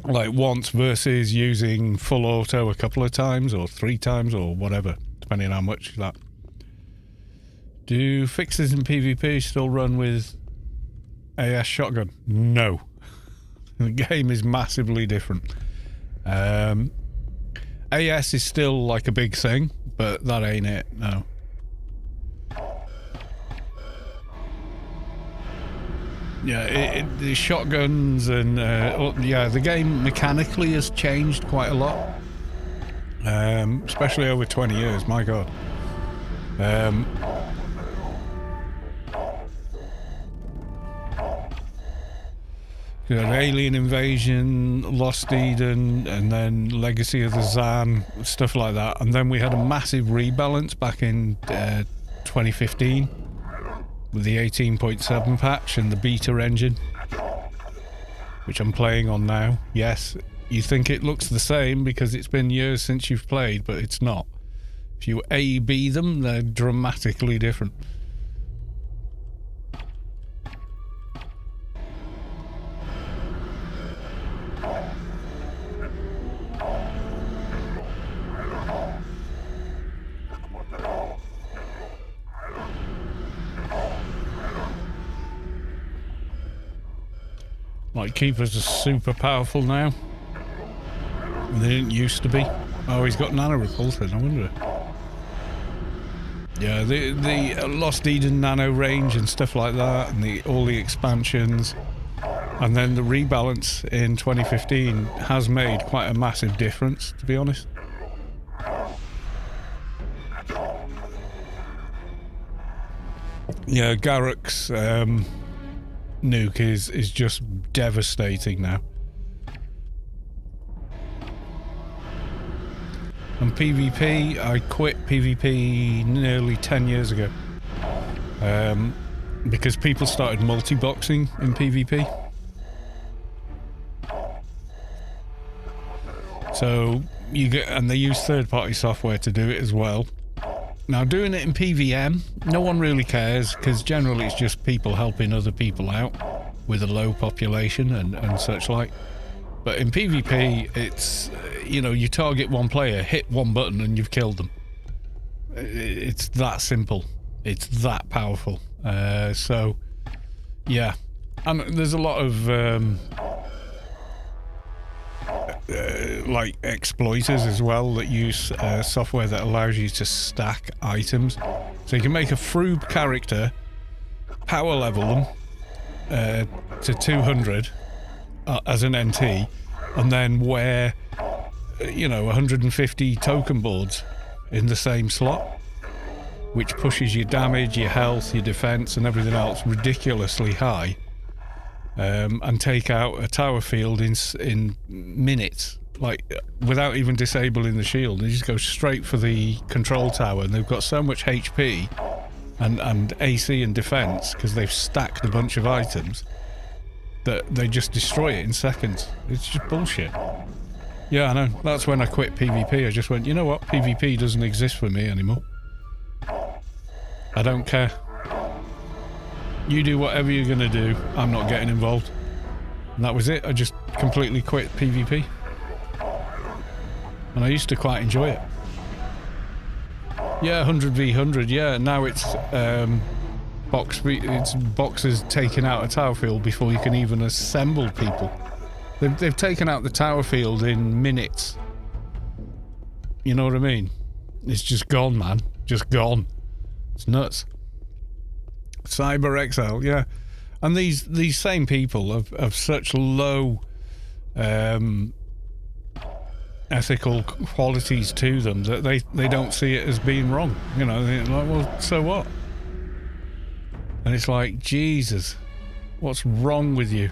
A: like once versus using full auto a couple of times or 3 times or whatever, depending on how much that. Do fixers in PvP still run with AS shotgun? No. The game is massively different. AS is still like a big thing, but that ain't it, no. Yeah, the shotguns and yeah, the game mechanically has changed quite a lot, especially over 20 years. My God. You had Alien Invasion, Lost Eden, and then Legacy of the Zan, stuff like that. And then we had a massive rebalance back in 2015 with the 18.7 patch and the beta engine, which I'm playing on now. Yes, you think it looks the same because it's been years since you've played, but it's not. If you A-B them, they're dramatically different. Like, keepers are super powerful now. They didn't used to be. Oh, he's got nano repulsor, I wonder. Yeah, the Lost Eden nano range and stuff like that, and all the expansions, and then the rebalance in 2015 has made quite a massive difference, to be honest. Yeah, Garruk's nuke is just devastating now. And PvP, I quit PvP nearly 10 years ago. Because people started multi-boxing in PvP. So you get, and they use third-party software to do it as well. Now, doing it in PvM, no one really cares, because generally it's just people helping other people out with a low population and such like. But in PvP, it's, you know, you target one player, hit one button, and you've killed them. It's that simple. It's that powerful. So, yeah. And there's a lot of, like, exploiters as well that use software that allows you to stack items. So you can make a Froob character, power level them to 200 as an NT, and then wear, you know, 150 token boards in the same slot, which pushes your damage, your health, your defense, and everything else ridiculously high. And take out a tower field in minutes, like without even disabling the shield. They just go straight for the control tower, and they've got so much HP and AC and defense because they've stacked a bunch of items that they just destroy it in seconds. It's just bullshit. Yeah, I know. That's when I quit PvP. I just went, you know what? PvP doesn't exist for me anymore. I don't care. You do whatever you're gonna do, I'm not getting involved. And that was it. I just completely quit PvP. And I used to quite enjoy it. Yeah, 100v100, yeah. Now it's it's boxes taking out a tower field before you can even assemble people. They've taken out the tower field in minutes. You know what I mean? It's just gone, man. Just gone. It's nuts. Cyber Exile, yeah. And these same people have such low ethical qualities to them that they don't see it as being wrong. You know, they're like, well, so what? And it's like, Jesus, what's wrong with you?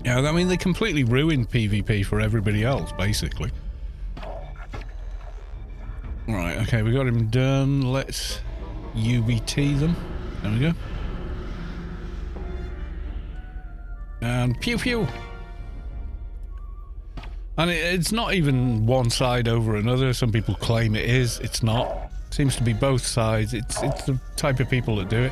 A: Yeah, I mean, they completely ruined PvP for everybody else, basically. Right, okay, we got him done. Let's UBT them. There we go. And pew pew! And it's not even one side over another. Some people claim it is. It's not. It seems to be both sides. It's the type of people that do it.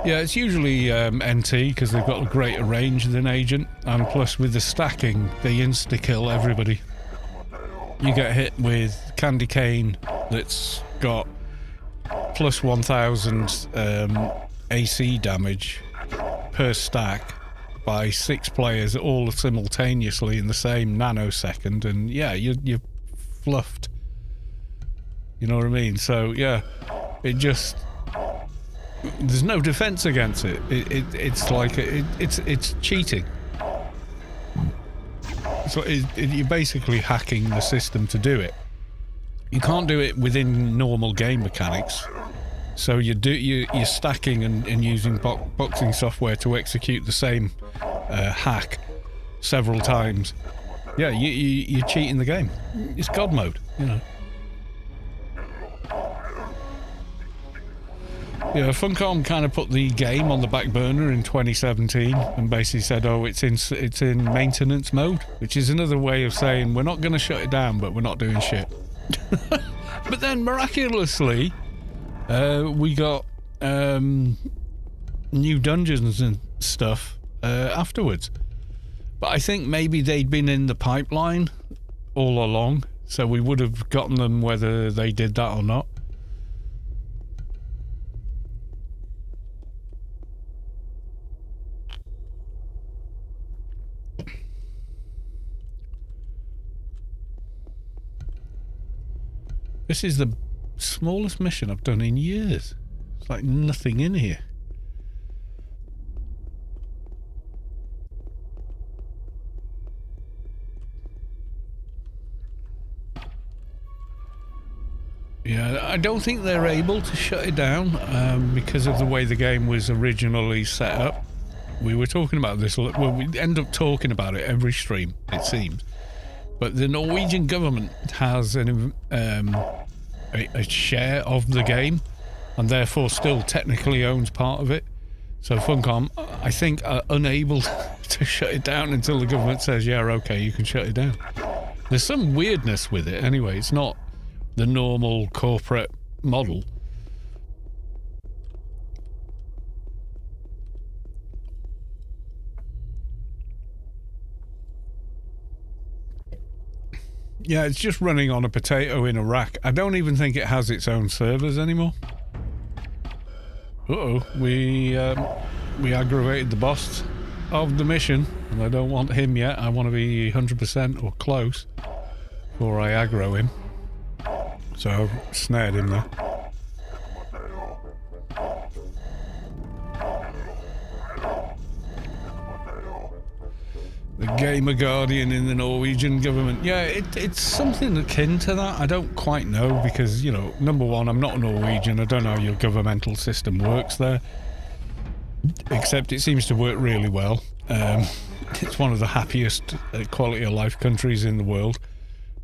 A: Yeah, it's usually NT because they've got a greater range than Agent, and plus with the stacking, they insta-kill everybody. You get hit with Candy Cane that's got plus 1000 AC damage per stack by 6 players all simultaneously in the same nanosecond, and yeah, you're fluffed. You know what I mean? So yeah, it just... there's no defense against it. It's like it's cheating. So you're basically hacking the system to do it. You can't do it within normal game mechanics. So you're stacking and using boxing software to execute the same hack several times. Yeah, you're cheating the game. It's God mode, you know. Yeah, Funcom kind of put the game on the back burner in 2017 and basically said, "Oh, it's in maintenance mode," which is another way of saying we're not going to shut it down, but we're not doing shit. But then miraculously, we got new dungeons and stuff afterwards. But I think maybe they'd been in the pipeline all along, so we would have gotten them whether they did that or not. This is the smallest mission I've done in years. It's like nothing in here. Yeah, I don't think they're able to shut it down because of the way the game was originally set up. We were talking about this, well, we end up talking about it every stream, it seems. But the Norwegian government has a share of the game and therefore still technically owns part of it. So Funcom, I think, are unable to shut it down until the government says, yeah, okay, you can shut it down. There's some weirdness with it anyway. It's not the normal corporate model. Yeah, it's just running on a potato in a rack. I don't even think it has its own servers anymore. Uh-oh, we aggravated the boss of the mission, and I don't want him yet. I want to be 100% or close before I aggro him. So I've snared him there. The Gamer Guardian in the Norwegian government. Yeah, it's something akin to that. I don't quite know because, you know, number one, I'm not Norwegian. I don't know how your governmental system works there. Except it seems to work really well. It's one of the happiest quality of life countries in the world.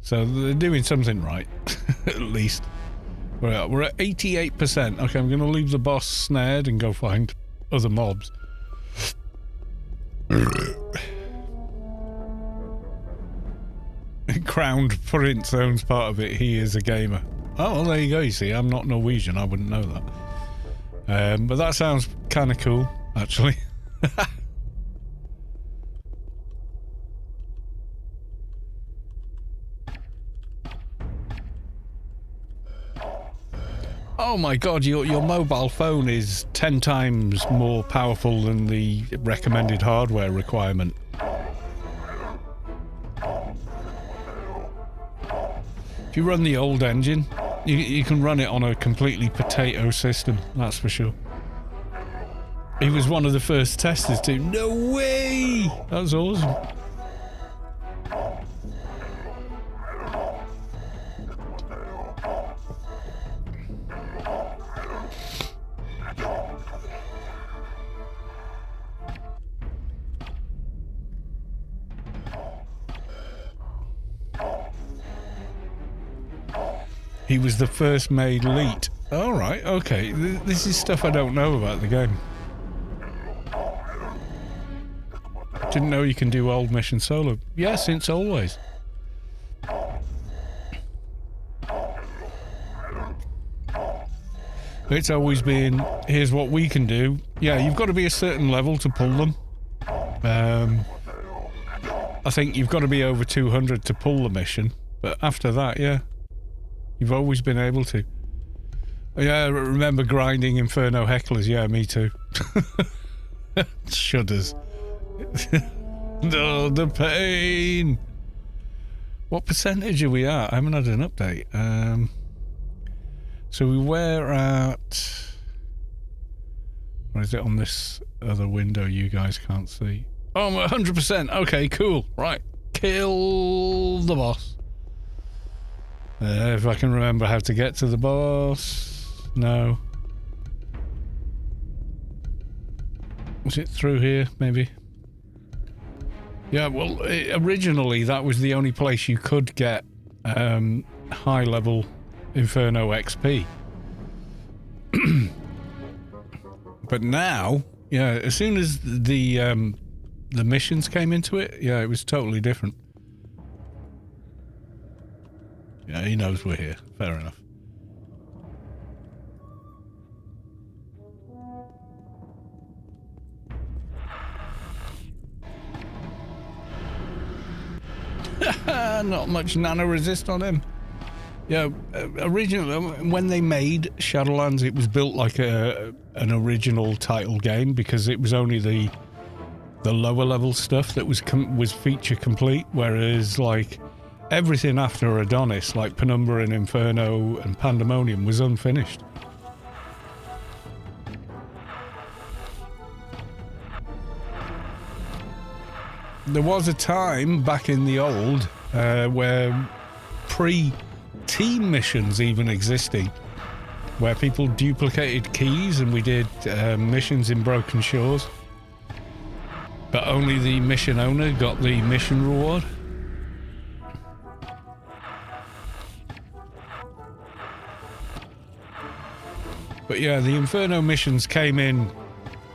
A: So they're doing something right, at least. We're at 88%. Okay, I'm going to leave the boss snared and go find other mobs. Crowned Prince owns part of it. He is a gamer. Oh, well, there you go. You see, I'm not Norwegian. I wouldn't know that. But that sounds kind of cool, actually. Oh my god, your mobile phone is 10 times more powerful than the recommended hardware requirement. If you run the old engine, you can run it on a completely potato system, that's for sure. He was one of the first testers too. No way! That was awesome. He was the first made elite. Alright, okay. This is stuff I don't know about the game. Didn't know you can do old mission solo. Yeah, since always. It's always been, here's what we can do. Yeah, you've got to be a certain level to pull them. I think you've got to be over 200 to pull the mission. But after that, yeah. You've always been able to. Yeah, I remember grinding Inferno Hecklers. Yeah, me too. Shudders. No, the pain. What percentage are we at? I haven't had an update. So we were at Or is it on this other window you guys can't see? Oh, I'm 100%. Okay, cool. Right. Kill the boss. If I can remember how to get to the boss. No. Was it through here, maybe? Yeah, well, originally that was the only place you could get high-level Inferno XP. But now, yeah, as soon as the missions came into it, yeah, it was totally different. Yeah, he knows we're here. Fair enough. Not much nano resist on him. Yeah, originally when they made Shadowlands, it was built like an original title game because it was only the lower level stuff that was feature complete, whereas like everything after Adonis, like Penumbra and Inferno and Pandemonium, was unfinished. There was a time back in the old where pre-team missions even existing, where people duplicated keys and we did missions in Broken Shores, but only the mission owner got the mission reward. But yeah, the Inferno missions came in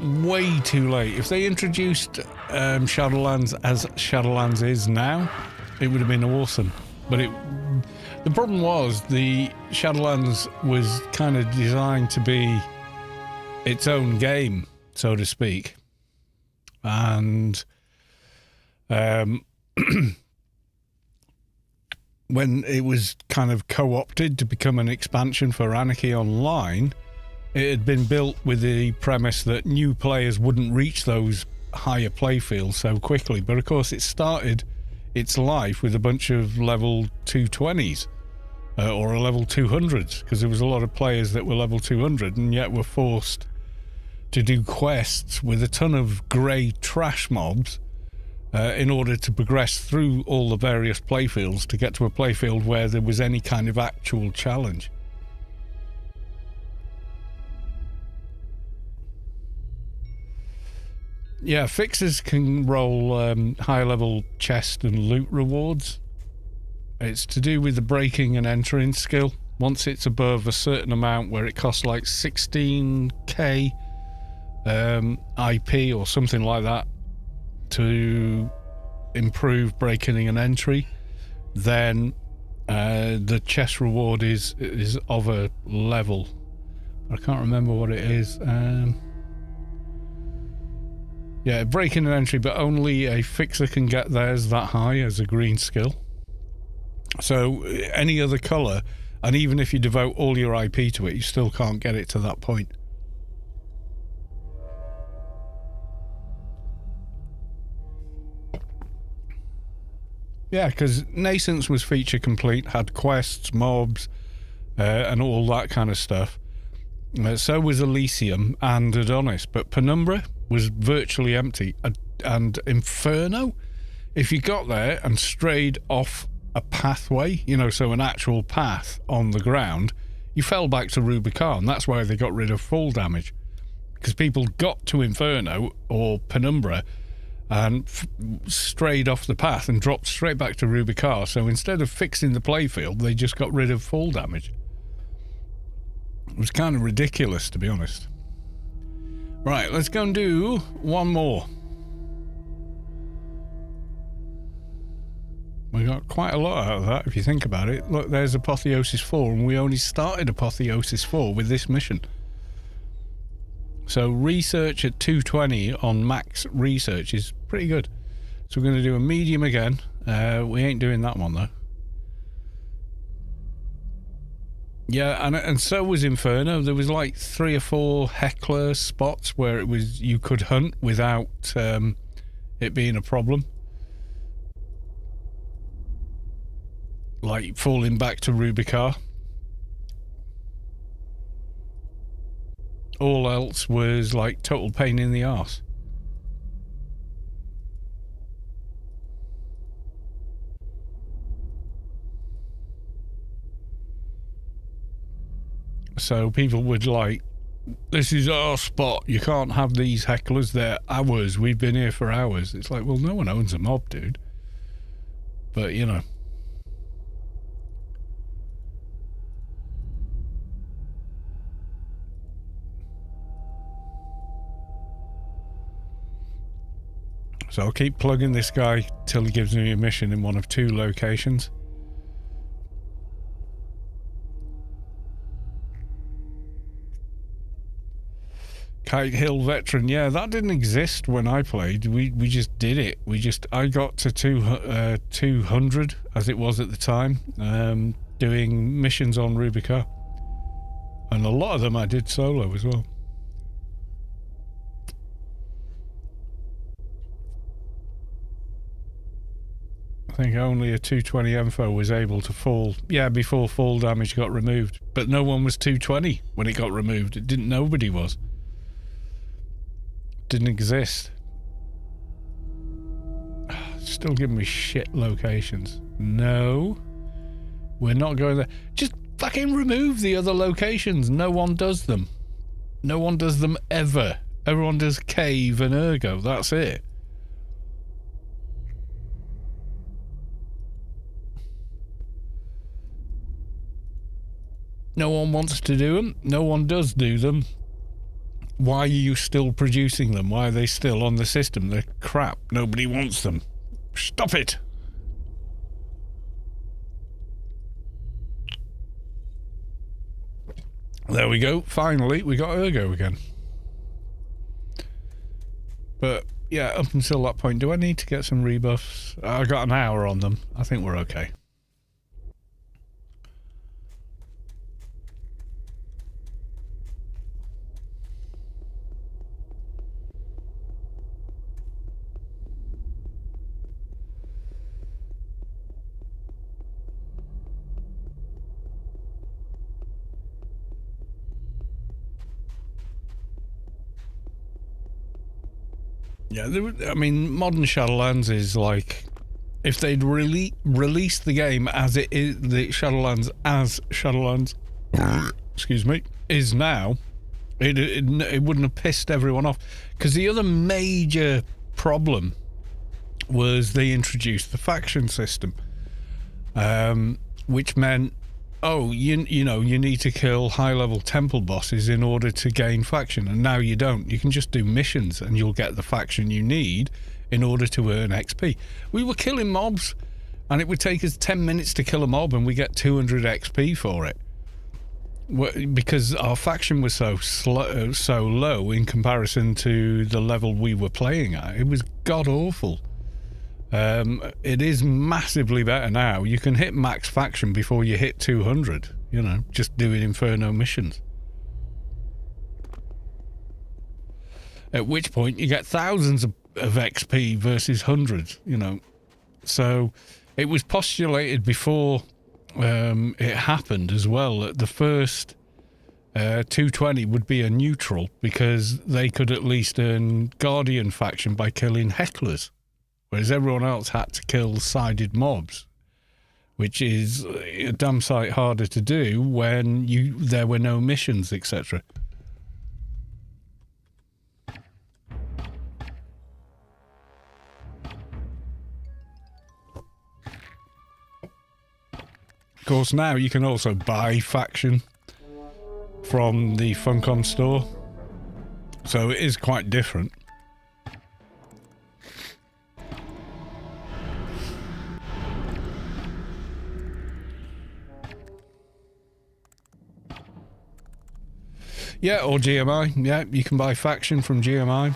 A: way too late. If they introduced Shadowlands as Shadowlands is now, it would have been awesome. But the problem was the Shadowlands was kind of designed to be its own game, so to speak. And when it was kind of co-opted to become an expansion for Anarchy Online, it had been built with the premise that new players wouldn't reach those higher playfields so quickly. But of course it started its life with a bunch of level 220s or a level 200s, because there was a lot of players that were level 200 and yet were forced to do quests with a ton of grey trash mobs in order to progress through all the various playfields to get to a playfield where there was any kind of actual challenge. Yeah, fixers can roll high-level chest and loot rewards. It's to do with the breaking and entering skill. Once it's above a certain amount where it costs like 16k IP or something like that to improve breaking and entry, then the chest reward is of a level. I can't remember what it is. Yeah, breaking and entry, but only a fixer can get theirs that high as a green skill. So any other colour, and even if you devote all your IP to it, you still can't get it to that point. Yeah, because Nascence was feature complete, had quests, mobs, and all that kind of stuff. So was Elysium and Adonis, but Penumbra was virtually empty. And Inferno, if you got there and strayed off a pathway, you know, so an actual path on the ground, you fell back to Rubicon. That's why they got rid of fall damage, because people got to Inferno or Penumbra and strayed off the path and dropped straight back to Rubicon. So instead of fixing the playfield, they just got rid of fall damage. It was kind of ridiculous, to be honest. Right, let's go and do one more. We got quite a lot out of that, if you think about it. Look, there's Apotheosis 4, and we only started Apotheosis 4 with this mission. So research at 220 on max research is pretty good. So we're going to do a medium again. We ain't doing that one, though. Yeah, and so was Inferno. There was like 3 or 4 heckler spots where it was you could hunt without it being a problem. Like falling back to Rubicon. All else was like total pain in the arse. So people would like, this is our spot, you can't have these hecklers, they're ours, we've been here for hours. It's like, well, no one owns a mob, dude. But, you know. So I'll keep plugging this guy till he gives me a mission in one of 2 locations. Kite Hill Veteran, yeah, that didn't exist when I played. We just did it. I got to 200 as it was at the time, doing missions on Rubica, and a lot of them I did solo as well. I think only a 220 Enfo was able to fall. Yeah, before fall damage got removed, but no one was 220 when it got removed. It didn't. Nobody was. Didn't exist. Still giving me shit locations. No, we're not going there. Just fucking remove the other locations. No one does them. No one does them ever. Everyone does Cave and Ergo. That's it. No one wants to do them. No one does do them. Why are you still producing them? Why are they still on the system? They're crap. Nobody wants them. Stop it. There we go. Finally, we got Ergo again. But, yeah, up until that point, do I need to get some rebuffs? I got an hour on them. I think we're okay. Yeah, I mean, modern Shadowlands is like, if they'd released the game as it is, the Shadowlands as Shadowlands, excuse me, is now, it wouldn't have pissed everyone off. Because the other major problem was they introduced the faction system, which meant, oh, you know, you need to kill high-level temple bosses in order to gain faction, and now you don't. You can just do missions and you'll get the faction you need in order to earn XP. We were killing mobs, and it would take us 10 minutes to kill a mob, and we get 200 XP for it. Because our faction was so low in comparison to the level we were playing at. It was god-awful. It is massively better now. You can hit max faction before you hit 200, you know, just doing Inferno missions. At which point you get thousands of XP versus hundreds, you know. So it was postulated before it happened as well that the first 220 would be a neutral, because they could at least earn Guardian faction by killing hecklers. Whereas everyone else had to kill sided mobs, which is a damn sight harder to do when there were no missions, etc. Of course, now you can also buy faction from the Funcom store, so it is quite different. Yeah, or GMI. Yeah, you can buy faction from GMI.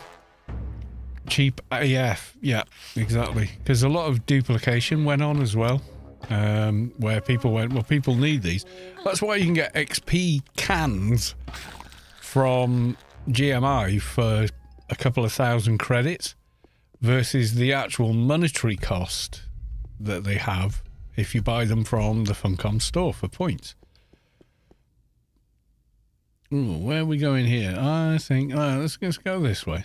A: Cheap AF. Yeah, exactly. Because a lot of duplication went on as well. Where people went, well, people need these. That's why you can get XP cans from GMI for a couple of thousand credits versus the actual monetary cost that they have if you buy them from the Funcom store for points. Ooh, where are we going here? I think let's go this way.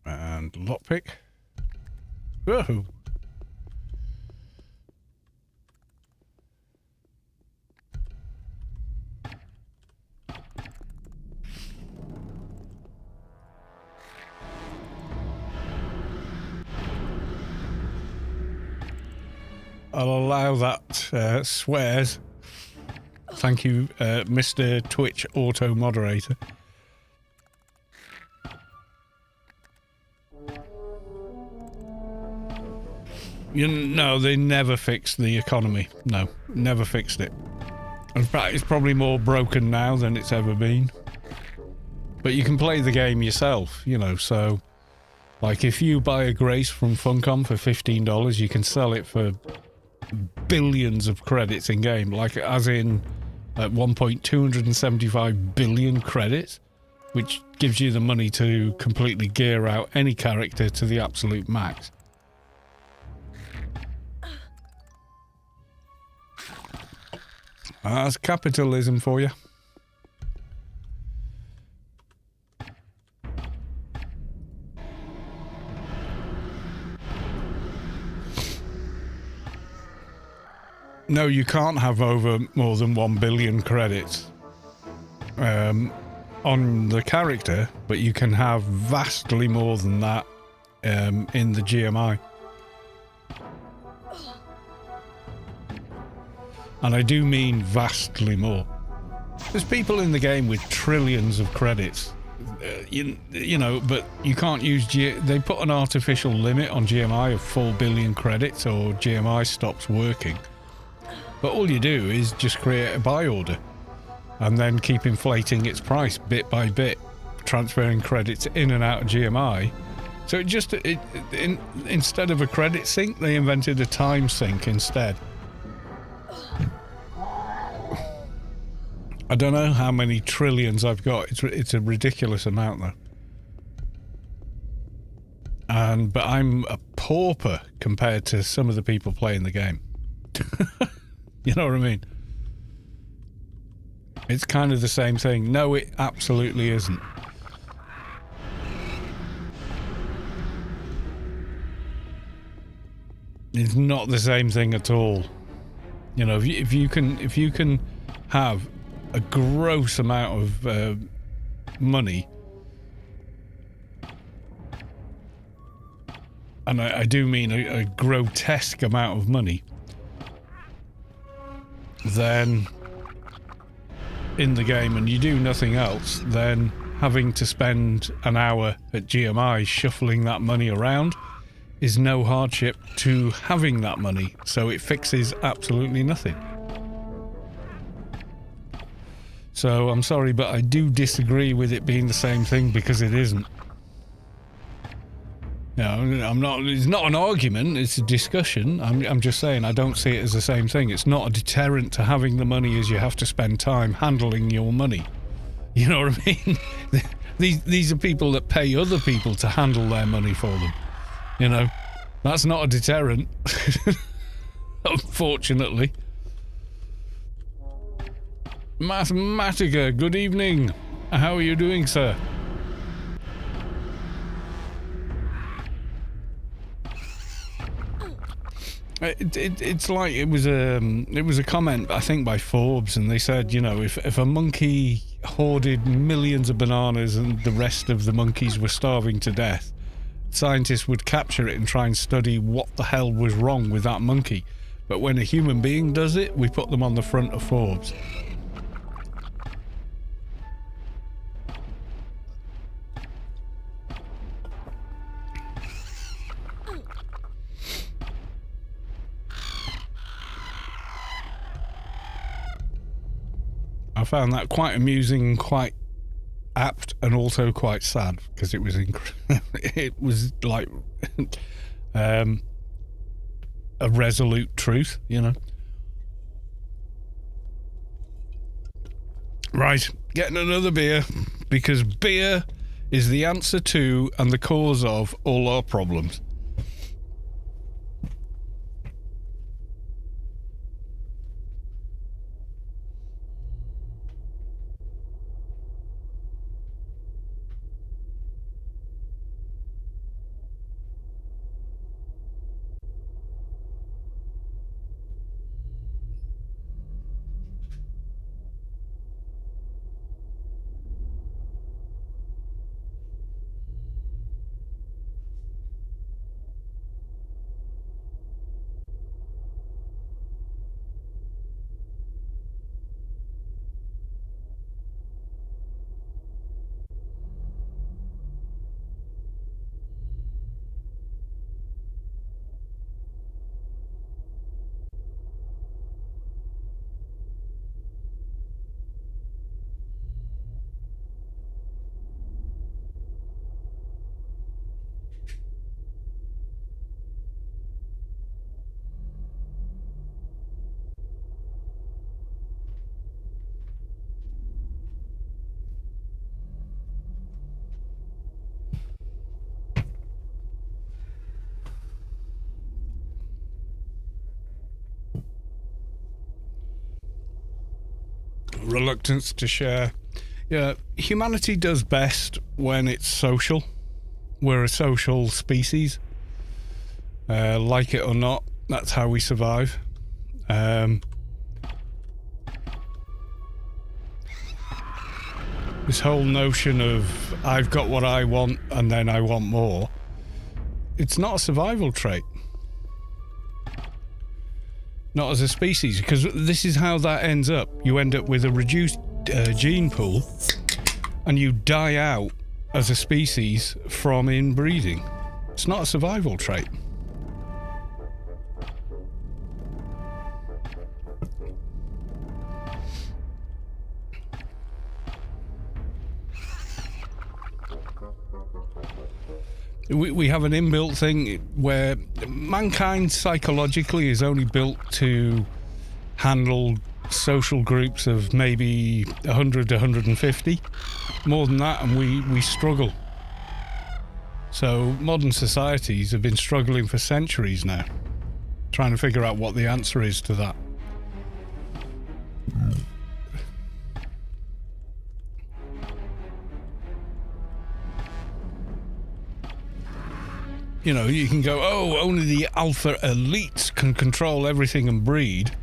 A: And lockpick. Whoa. I'll allow that swears. Thank you, Mr. Twitch Auto Moderator. No, they never fixed the economy. No, never fixed it. In fact, it's probably more broken now than it's ever been. But you can play the game yourself, you know, so... Like, if you buy a Grace from Funcom for $15, you can sell it for billions of credits in-game. Like, as in, at one point, 275 billion credits, which gives you the money to completely gear out any character to the absolute max. That's capitalism for you. No, you can't have over more than 1 billion credits on the character, but you can have vastly more than that in the GMI. And I do mean vastly more. There's people in the game with trillions of credits, you know, but you can't use they put an artificial limit on GMI of 4 billion credits or GMI stops working. But all you do is just create a buy order and then keep inflating its price bit by bit, transferring credits in and out of GMI. So instead of a credit sink, they invented a time sink instead. I don't know how many trillions I've got. It's a ridiculous amount, though. But I'm a pauper compared to some of the people playing the game. You know what I mean? It's kind of the same thing. No, it absolutely isn't. It's not the same thing at all. You know, if you can have a gross amount of money, and I do mean a grotesque amount of money, then in the game, and you do nothing else, then having to spend an hour at GMI shuffling that money around is no hardship to having that money, so it fixes absolutely nothing. So I'm sorry, but I do disagree with it being the same thing, because it isn't. No, I'm not. It's not an argument. It's a discussion. I'm just saying I don't see it as the same thing. It's not a deterrent to having the money, as you have to spend time handling your money. You know what I mean? These are people that pay other people to handle their money for them. You know, that's not a deterrent. Unfortunately. Mathematica, good evening. How are you doing, sir? It's like it was a comment, I think, by Forbes, and they said, you know, if a monkey hoarded millions of bananas and the rest of the monkeys were starving to death, scientists would capture it and try and study what the hell was wrong with that monkey. But when a human being does it, we put them on the front of Forbes. I found that quite amusing, quite apt, and also quite sad, because it was it was like a resolute truth, you know. Right, getting another beer, because beer is the answer to and the cause of all our problems. reluctance to share. Yeah, humanity does best when it's social. We're a social species. Like it or not, that's how we survive. This whole notion of I've got what I want and then I want more, it's not a survival trait. Not as a species, because this is how that ends up. You end up with a reduced gene pool and you die out as a species from inbreeding. It's not a survival trait. We have an inbuilt thing where mankind psychologically is only built to handle social groups of maybe 100 to 150. More than that, and we struggle. So modern societies have been struggling for centuries now, trying to figure out what the answer is to that. You know, you can go, oh, only the alpha elites can control everything and breed,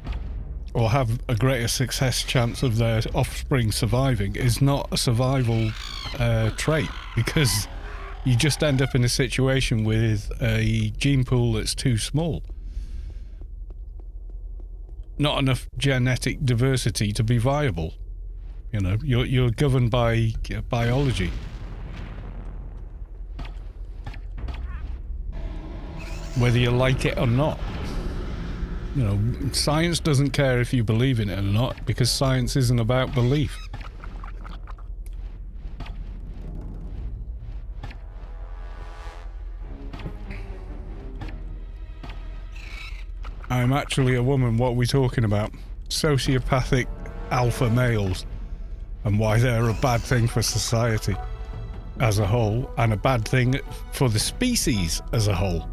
A: or have a greater success chance of their offspring surviving, is not a survival trait, because you just end up in a situation with a gene pool that's too small. Not enough genetic diversity to be viable. You know, you're governed by biology. Whether you like it or not. You know, science doesn't care if you believe in it or not, because science isn't about belief. I'm actually a woman. What are we talking about? Sociopathic alpha males, and why they're a bad thing for society as a whole, and a bad thing for the species as a whole.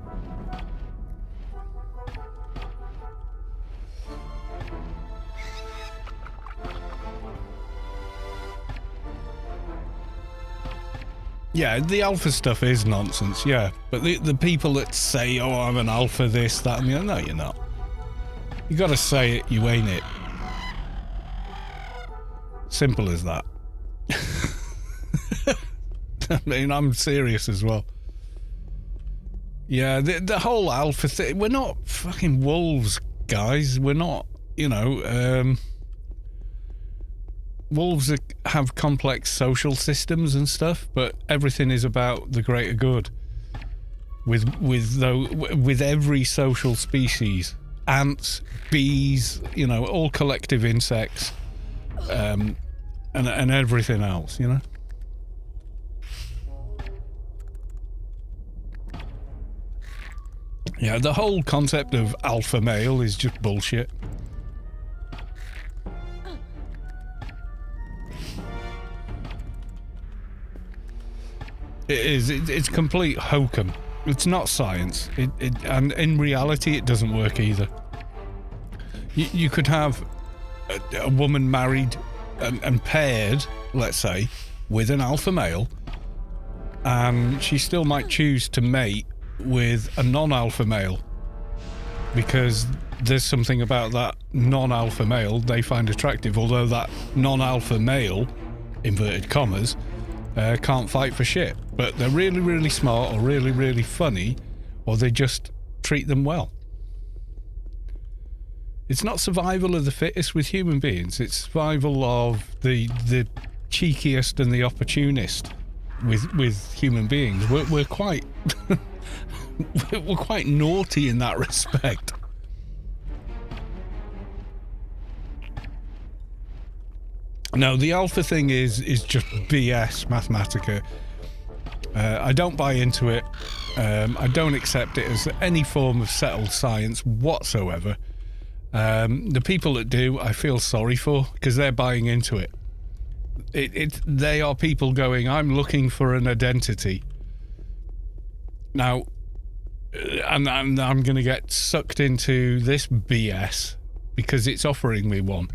A: Yeah, the alpha stuff is nonsense, yeah. But the people that say, oh, I'm an alpha, this, that, and the other, no, you're not. You gotta say it, you ain't it. Simple as that. I mean, I'm serious as well. Yeah, the whole alpha thing, we're not fucking wolves, guys. We're not, you know, wolves have complex social systems and stuff, but everything is about the greater good. With every social species, ants, bees, you know, all collective insects, and everything else, you know. Yeah, the whole concept of alpha male is just bullshit. It is. It's complete hokum. It's not science. And in reality, it doesn't work either. You could have a woman married and paired, let's say, with an alpha male, and she still might choose to mate with a non-alpha male, because there's something about that non-alpha male they find attractive, although that non-alpha male, inverted commas, can't fight for shit, but they're really, really smart, or really, really funny, or they just treat them well. It's not survival of the fittest with human beings, it's survival of the cheekiest and the opportunist with human beings. We're quite we're quite naughty in that respect. No, the alpha thing is just BS Mathematica. I don't buy into it. I don't accept it as any form of settled science whatsoever. The people that do, I feel sorry for, because they're buying into it. They are people going, I'm looking for an identity. Now, and I'm going to get sucked into this BS because it's offering me one.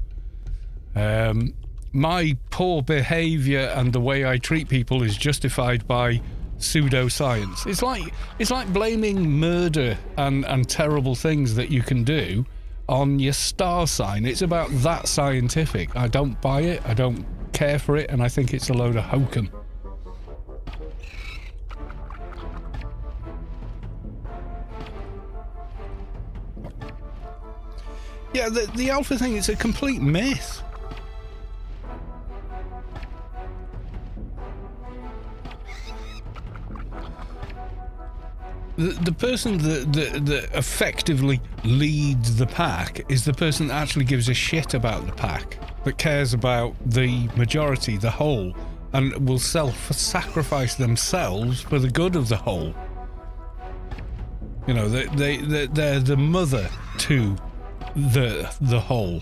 A: my poor behaviour and the way I treat people is justified by pseudoscience. It's like blaming murder and terrible things that you can do on your star sign. It's about that scientific. I don't buy it, I don't care for it, and I think it's a load of hokum. Yeah, the alpha thing is a complete myth. The person that effectively leads the pack is the person that actually gives a shit about the pack, that cares about the majority, the whole, and will self-sacrifice themselves for the good of the whole. You know, they're the mother to the whole,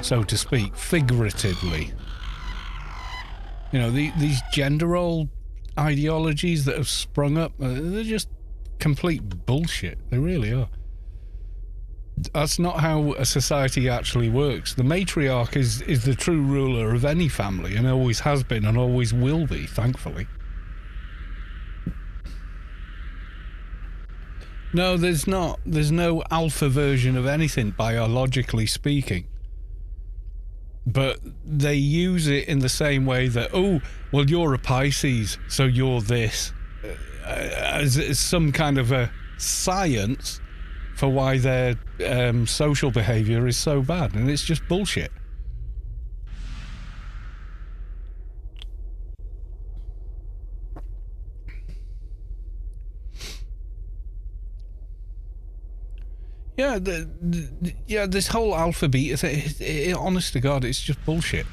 A: so to speak, figuratively. You know, these gender role ideologies that have sprung up, they're just complete bullshit. They really are. That's not how a society actually works. The matriarch is the true ruler of any family, and always has been and always will be, thankfully. No, there's not. There's no alpha version of anything, biologically speaking. But they use it in the same way that, oh, well, you're a Pisces, so you're this. As some kind of a science for why their social behaviour is so bad. And it's just bullshit. Yeah, this whole alpha beta thing, honest to God, it's just bullshit.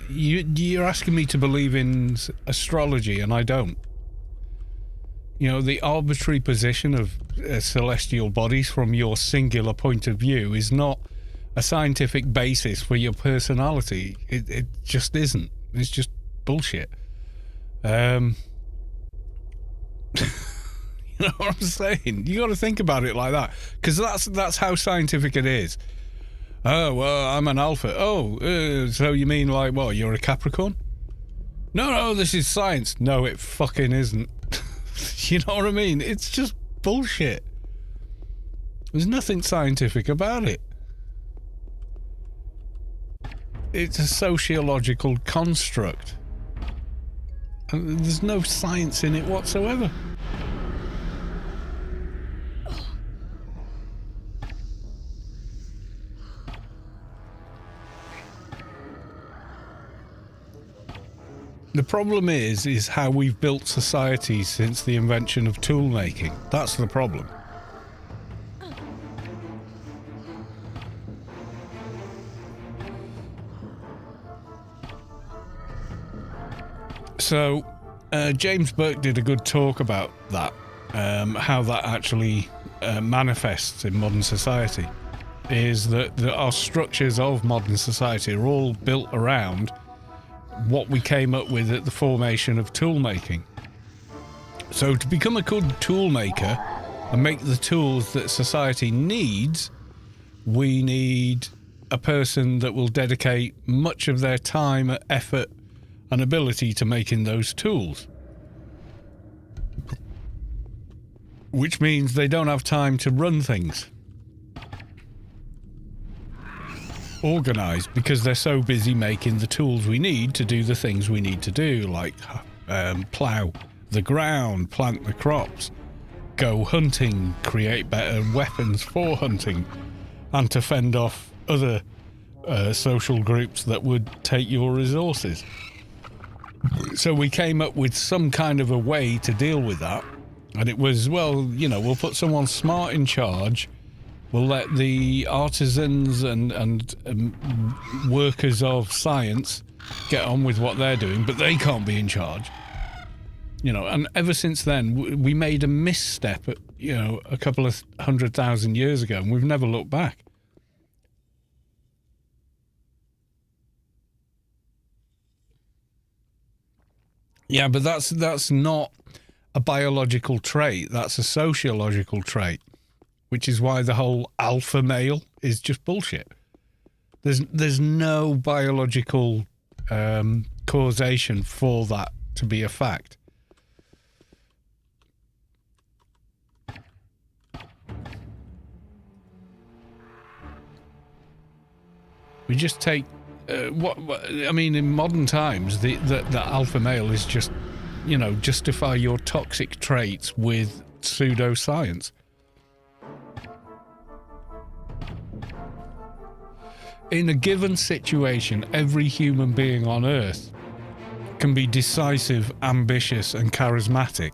A: You're asking me to believe in astrology, and I don't. You know, the arbitrary position of celestial bodies from your singular point of view is not a scientific basis for your personality. It just isn't. It's just bullshit. You know what I'm saying? You got to think about it like that, because that's how scientific it is. Oh, well, I'm an alpha. Oh, so you mean like, what, you're a Capricorn? No, this is science. No, it fucking isn't. You know what I mean? It's just bullshit. There's nothing scientific about it. It's a sociological construct. And there's no science in it whatsoever. The problem is how we've built society since the invention of tool making. That's the problem. So, James Burke did a good talk about that, how that actually manifests in modern society. Is that our structures of modern society are all built around what we came up with at the formation of tool making. So to become a good tool maker and make the tools that society needs, we need a person that will dedicate much of their time, effort and ability to making those tools. Which means they don't have time to run things. Organised, because they're so busy making the tools we need to do the things we need to do, like plough the ground, plant the crops, go hunting, create better weapons for hunting, and to fend off other social groups that would take your resources. So we came up with some kind of a way to deal with that, and it was, well, you know, we'll put someone smart in charge. We'll let the artisans and workers of science get on with what they're doing, but they can't be in charge. You know, and ever since then, we made a misstep, you know, a couple of 100,000 years ago, and we've never looked back. Yeah, but that's not a biological trait. That's a sociological trait. Which is why the whole alpha male is just bullshit. There's no biological causation for that to be a fact. We just take what I mean in modern times. The alpha male is just, you know, justify your toxic traits with pseudoscience. In a given situation, every human being on Earth can be decisive, ambitious, and charismatic.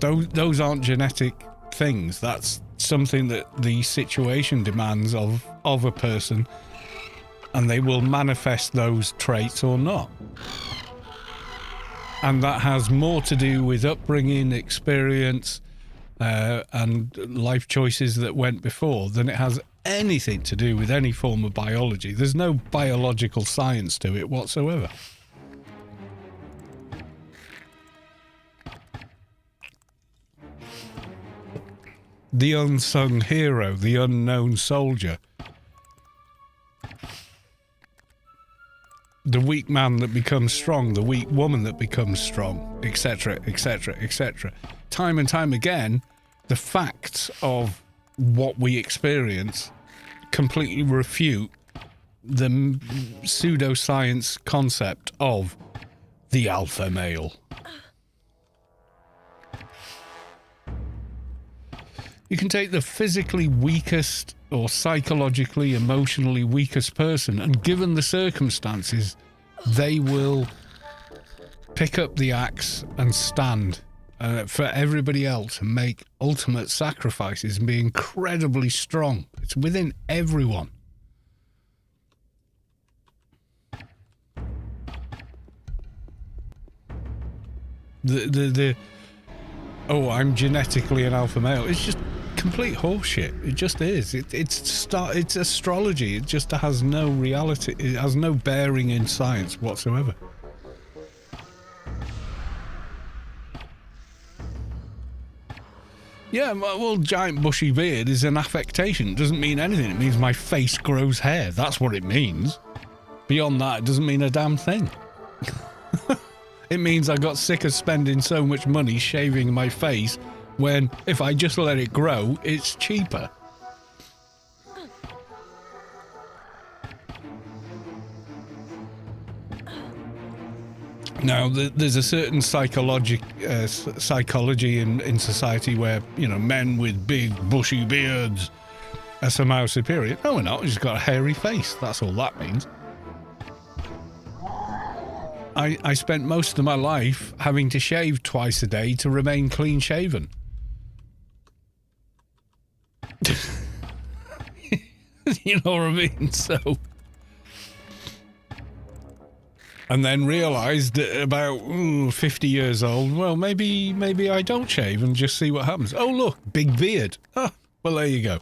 A: Those aren't genetic things. That's something that the situation demands of a person, and they will manifest those traits or not. And that has more to do with upbringing, experience, and life choices that went before than it has anything to do with any form of biology. There's no biological science to it whatsoever. The unsung hero, the unknown soldier. The weak man that becomes strong, the weak woman that becomes strong, etc., etc., etc. Time and time again, the facts of what we experience completely refute the pseudoscience concept of the alpha male. You can take the physically weakest or psychologically, emotionally weakest person, and given the circumstances, they will pick up the axe and stand for everybody else and make ultimate sacrifices and be incredibly strong. It's within everyone. Oh, I'm genetically an alpha male. It's just complete horseshit. It just is. It's astrology. It just has no reality. It has no bearing in science whatsoever. Yeah, well, giant bushy beard is an affectation. It doesn't mean anything. It means my face grows hair. That's what it means. Beyond that, it doesn't mean a damn thing. It means I got sick of spending so much money shaving my face when, if I just let it grow, it's cheaper. Now, there's a certain psychology in society where, you know, men with big bushy beards are somehow superior. No, we're not. We've just got a hairy face. That's all that means. I spent most of my life having to shave twice a day to remain clean shaven. You know what I mean? So... And then realised that about 50 years old, well, maybe I don't shave and just see what happens. Oh, look, big beard. Oh, well, there you go.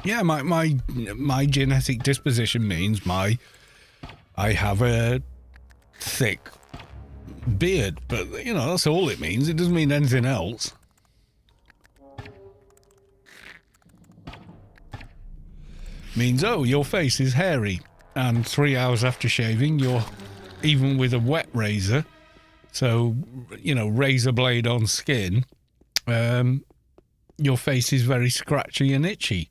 A: Yeah, my genetic disposition means I have a thick beard, but, you know, that's all it means. It doesn't mean anything else. Means, oh, your face is hairy, and 3 hours after shaving, you're, even with a wet razor, so, you know, razor blade on skin, your face is very scratchy and itchy.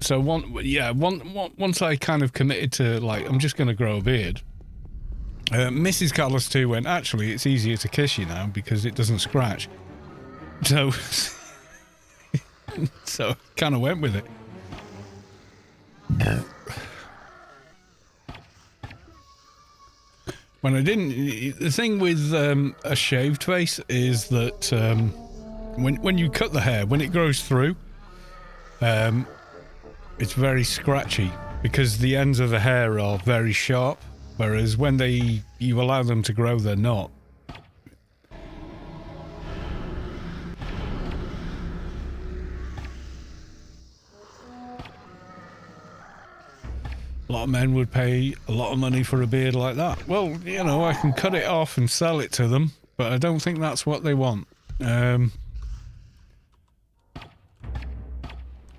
A: So once I kind of committed to, like, I'm just going to grow a beard, Mrs. Callis too went, actually, it's easier to kiss you now because it doesn't scratch. So... So, kind of went with it. When I didn't... The thing with a shaved face is that when you cut the hair, when it grows through, it's very scratchy because the ends of the hair are very sharp, whereas when you allow them to grow, they're not. A lot of men would pay a lot of money for a beard like that. Well, you know, I can cut it off and sell it to them. but I don't think that's what they want.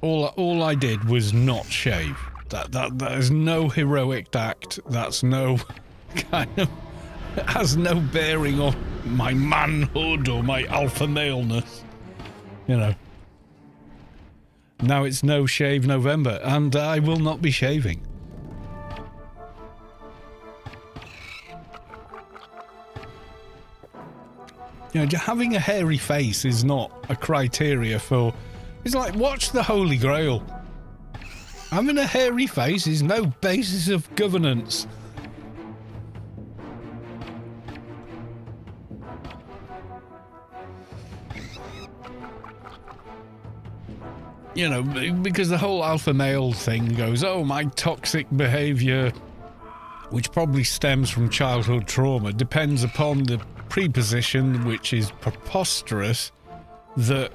A: All I did was not shave. That is no heroic act. That's no kind of, it has no bearing on my manhood or my alpha maleness. You know. Now it's no shave November, and I will not be shaving. You know, having a hairy face is not a criteria for... It's like, watch the Holy Grail. Having a hairy face is no basis of governance. You know, because the whole alpha male thing goes, oh, my toxic behaviour, which probably stems from childhood trauma, depends upon the preposition, which is preposterous, that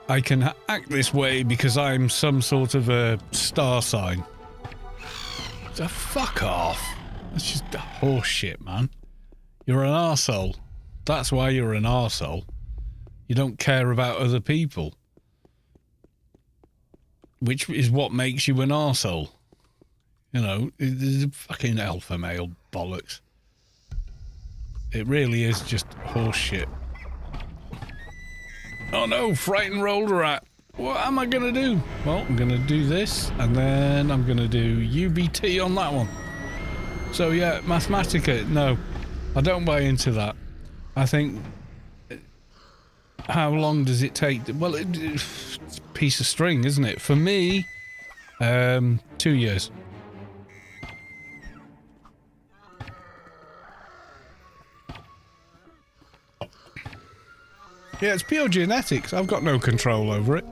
A: I can act this way because I'm some sort of a star sign. So fuck off. That's just horse shit, man. You're an arsehole. That's why you're an arsehole. You don't care about other people. Which is what makes you an arsehole. You know, it's a fucking alpha male bollocks. It really is just horse shit. Oh no, frightened roller rat. What am I gonna do? Well, I'm gonna do this, and then I'm gonna do UBT on that one. So yeah, Mathematica, no. I don't buy into that. I think... How long does it take? Well, it's a piece of string, isn't it? For me, 2 years. Yeah, it's pure genetics. I've got no control over it.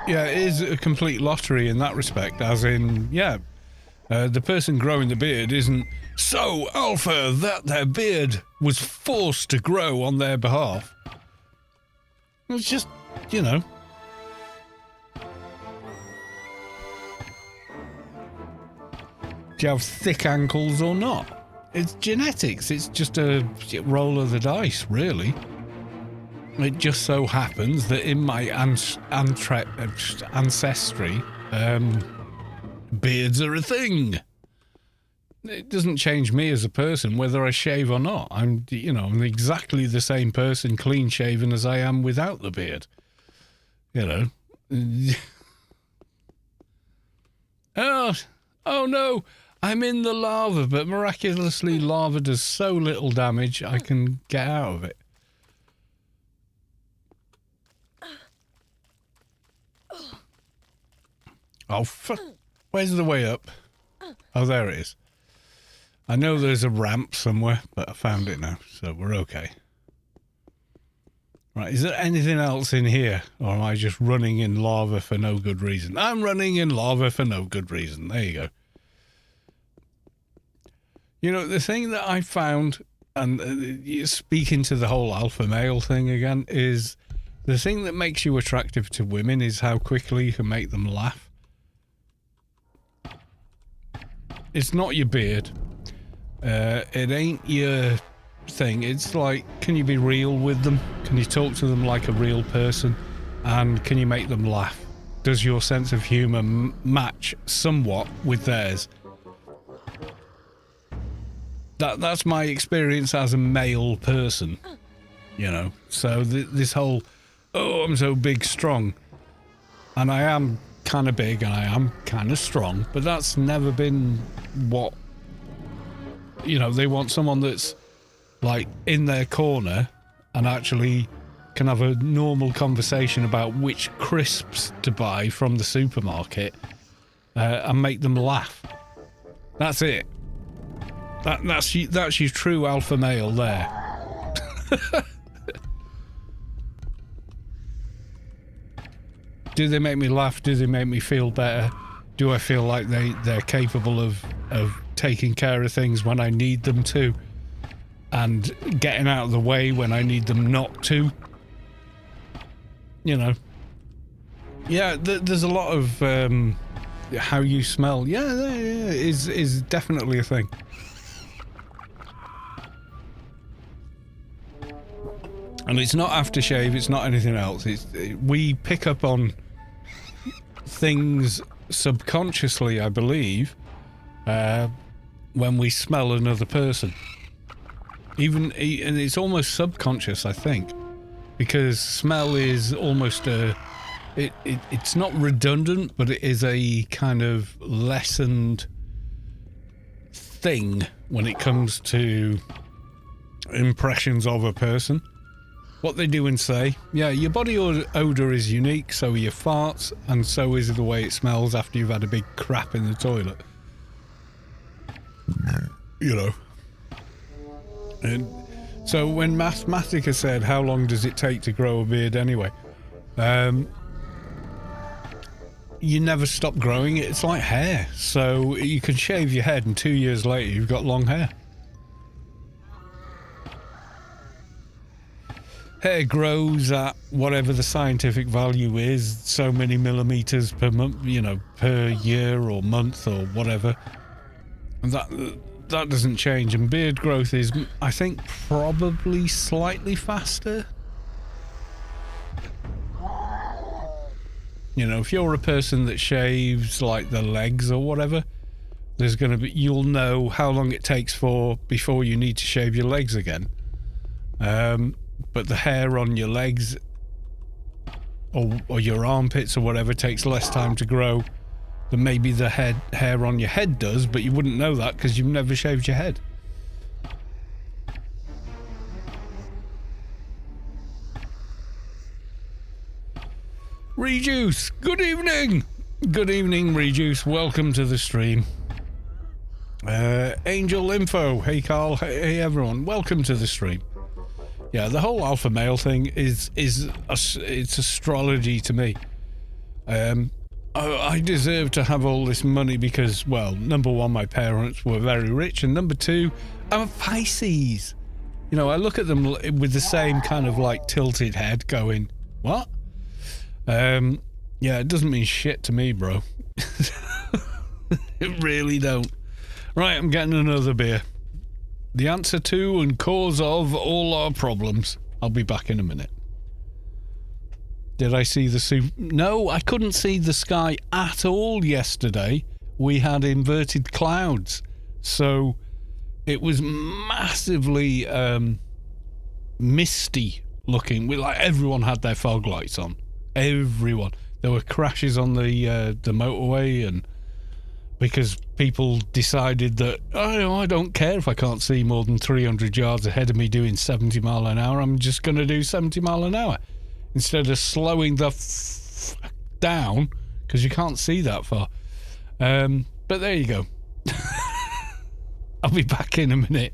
A: Yeah, it is a complete lottery in that respect, as in, yeah, the person growing the beard isn't so alpha that their beard was forced to grow on their behalf. It's just, you know. Do you have thick ankles or not? It's genetics. It's just a roll of the dice, really. It just so happens that in my ancestry, beards are a thing. It doesn't change me as a person whether I shave or not. I'm exactly the same person clean shaven as I am without the beard. You know. Oh no, I'm in the lava, but miraculously lava does so little damage I can get out of it. Oh, where's the way up? Oh, there it is. I know there's a ramp somewhere, but I found it now, so we're okay. Right, is there anything else in here? Or am I just running in lava for no good reason? I'm running in lava for no good reason. There you go. You know, the thing that I found, and speaking to the whole alpha male thing again, is the thing that makes you attractive to women is how quickly you can make them laugh. It's not your beard. It ain't your thing. It's like, can you be real with them? Can you talk to them like a real person? And can you make them laugh? Does your sense of humour match somewhat with theirs? That's my experience as a male person, you know. So this whole, oh, I'm so big, strong, and I am kind of big and I am kind of strong, but that's never been what, you know. They want someone that's like in their corner and actually can have a normal conversation about which crisps to buy from the supermarket and make them laugh. That's it. That's your true alpha male there. Do they make me laugh? Do they make me feel better? Do I feel like they're capable of taking care of things when I need them to? And getting out of the way when I need them not to? You know. Yeah, there's a lot of how you smell. Yeah, is definitely a thing. And it's not aftershave, it's not anything else. We pick up on things subconsciously, I believe, when we smell another person. And it's almost subconscious, I think, because smell is almost it's not redundant, but it is a kind of lessened thing when it comes to impressions of a person. What they do and say. Yeah, your body odour is unique, so are your farts, and so is the way it smells after you've had a big crap in the toilet. You know. And so when Mathematica said, how long does it take to grow a beard anyway? You never stop growing it. It's like hair. So you can shave your head and 2 years later you've got long hair. Hair grows at whatever the scientific value is, so many millimeters per month, you know, per year or month or whatever. And that doesn't change. And beard growth is, I think, probably slightly faster. You know, if you're a person that shaves like the legs or whatever, there's going to be, you'll know how long it takes before you need to shave your legs again. But the hair on your legs or your armpits or whatever takes less time to grow than maybe the hair on your head does, but you wouldn't know that because you've never shaved your head. Rejuice, good evening! Good evening, Rejuice. Welcome to the stream. Angel Info, hey Carl, hey everyone, welcome to the stream. Yeah, the whole alpha male thing it's astrology to me. I deserve to have all this money because, well, number one, my parents were very rich, and number two, I'm a Pisces. You know, I look at them with the same kind of like tilted head going, what? Yeah, it doesn't mean shit to me, bro. It really don't. Right, I'm getting another beer. The answer to and cause of all our problems. I'll be back in a minute. Did I see the No, I couldn't see the sky at all yesterday. We had inverted clouds. So it was massively misty looking. Like everyone had their fog lights on. Everyone. There were crashes on the motorway, and because people decided that, oh, I don't care if I can't see more than 300 yards ahead of me doing 70 mile an hour. I'm just going to do 70 mile an hour instead of slowing the down because you can't see that far. But there you go. I'll be back in a minute.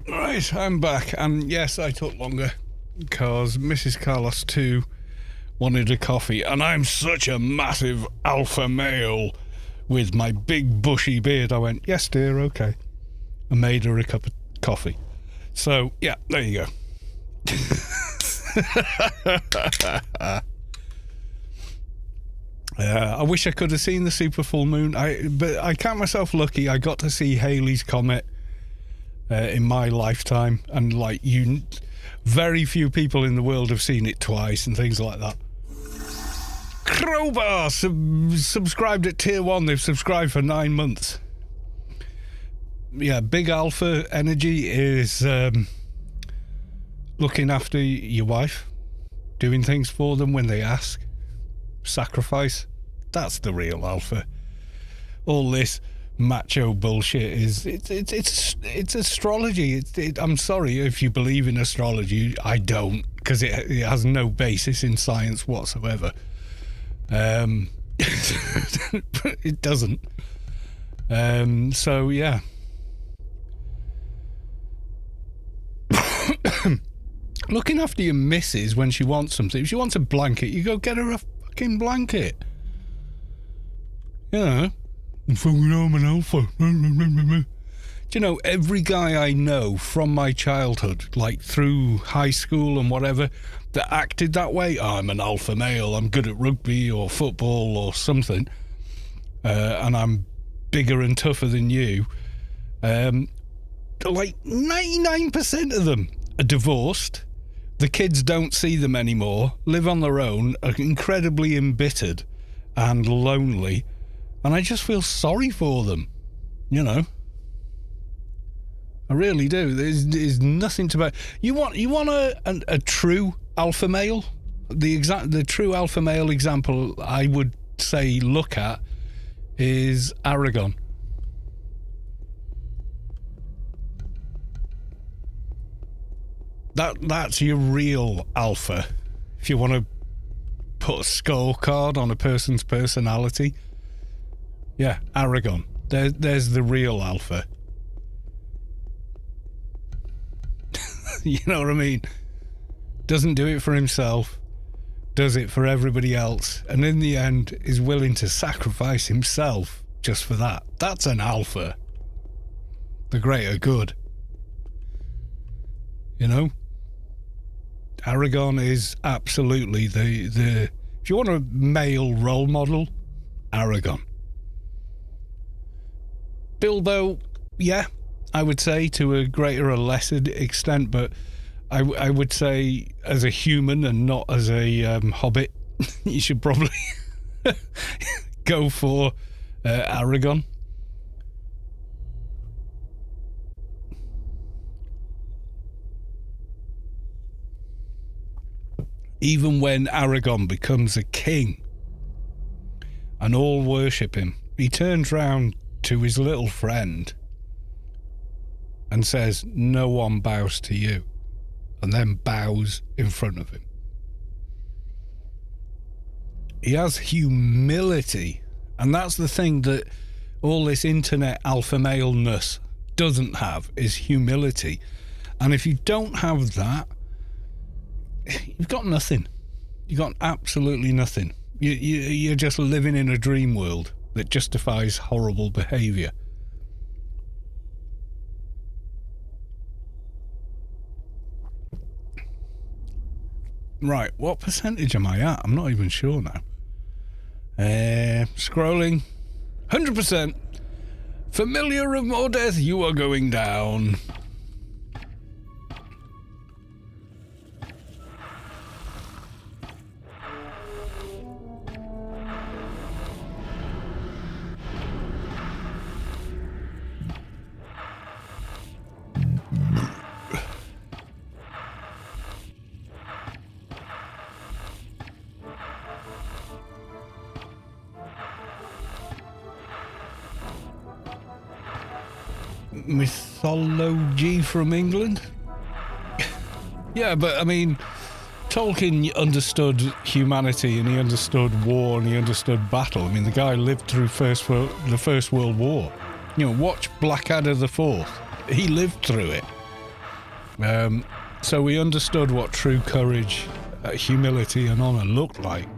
A: Right, I'm back, and yes, I took longer because Mrs. Carlos too wanted a coffee, and I'm such a massive alpha male with my big bushy beard. I went, yes dear, okay. I made her a cup of coffee. So yeah, there you go. I wish I could have seen the super full moon. But I count myself lucky. I got to see Halley's Comet in my lifetime, and like very few people in the world have seen it twice and things like that. Crowbar subscribed at tier 1. They've subscribed for 9 months. Yeah, big alpha energy is looking after your wife, doing things for them when they ask, sacrifice. That's the real alpha. All this macho bullshit is it's astrology. I'm sorry if you believe in astrology. I don't, because it has no basis in science whatsoever. It doesn't. So yeah. Looking after your missus when she wants something. If she wants a blanket, you go get her a fucking blanket. You know, I'm an alpha. Do you know, every guy I know from my childhood, like through high school and whatever, that acted that way, oh, I'm an alpha male, I'm good at rugby or football or something, and I'm bigger and tougher than you, like 99% of them are divorced, the kids don't see them anymore, live on their own, are incredibly embittered and lonely, and I just feel sorry for them, you know. I really do. There's nothing to... You want a true alpha male? The true alpha male example I would say look at is Aragon. That's your real alpha. If you want to put a scorecard on a person's personality, yeah, Aragon. There's the real alpha. You know what I mean? Doesn't do it for himself, does it for everybody else, and in the end is willing to sacrifice himself just for that. That's an alpha. The greater good. You know? Aragon is absolutely the if you want a male role model, Aragon. Bilbo, yeah, I would say to a greater or lesser extent, but I would say as a human and not as a hobbit, you should probably go for Aragon. Even when Aragon becomes a king and all worship him, he turns round to his little friend and says, no one bows to you, and then bows in front of him. He has humility, and that's the thing that all this internet alpha male-ness doesn't have, is humility. And if you don't have that, you've got nothing. You've got absolutely nothing. You're just living in a dream world that justifies horrible behaviour. Right, what percentage am I at? I'm not even sure now. Scrolling. 100%. Familiar of more death, you are going down. Mythology from England? Yeah, but I mean, Tolkien understood humanity and he understood war and he understood battle. I mean, the guy lived through the First World War. You know, watch Blackadder the Fourth. He lived through it. So we understood what true courage, humility and honour looked like.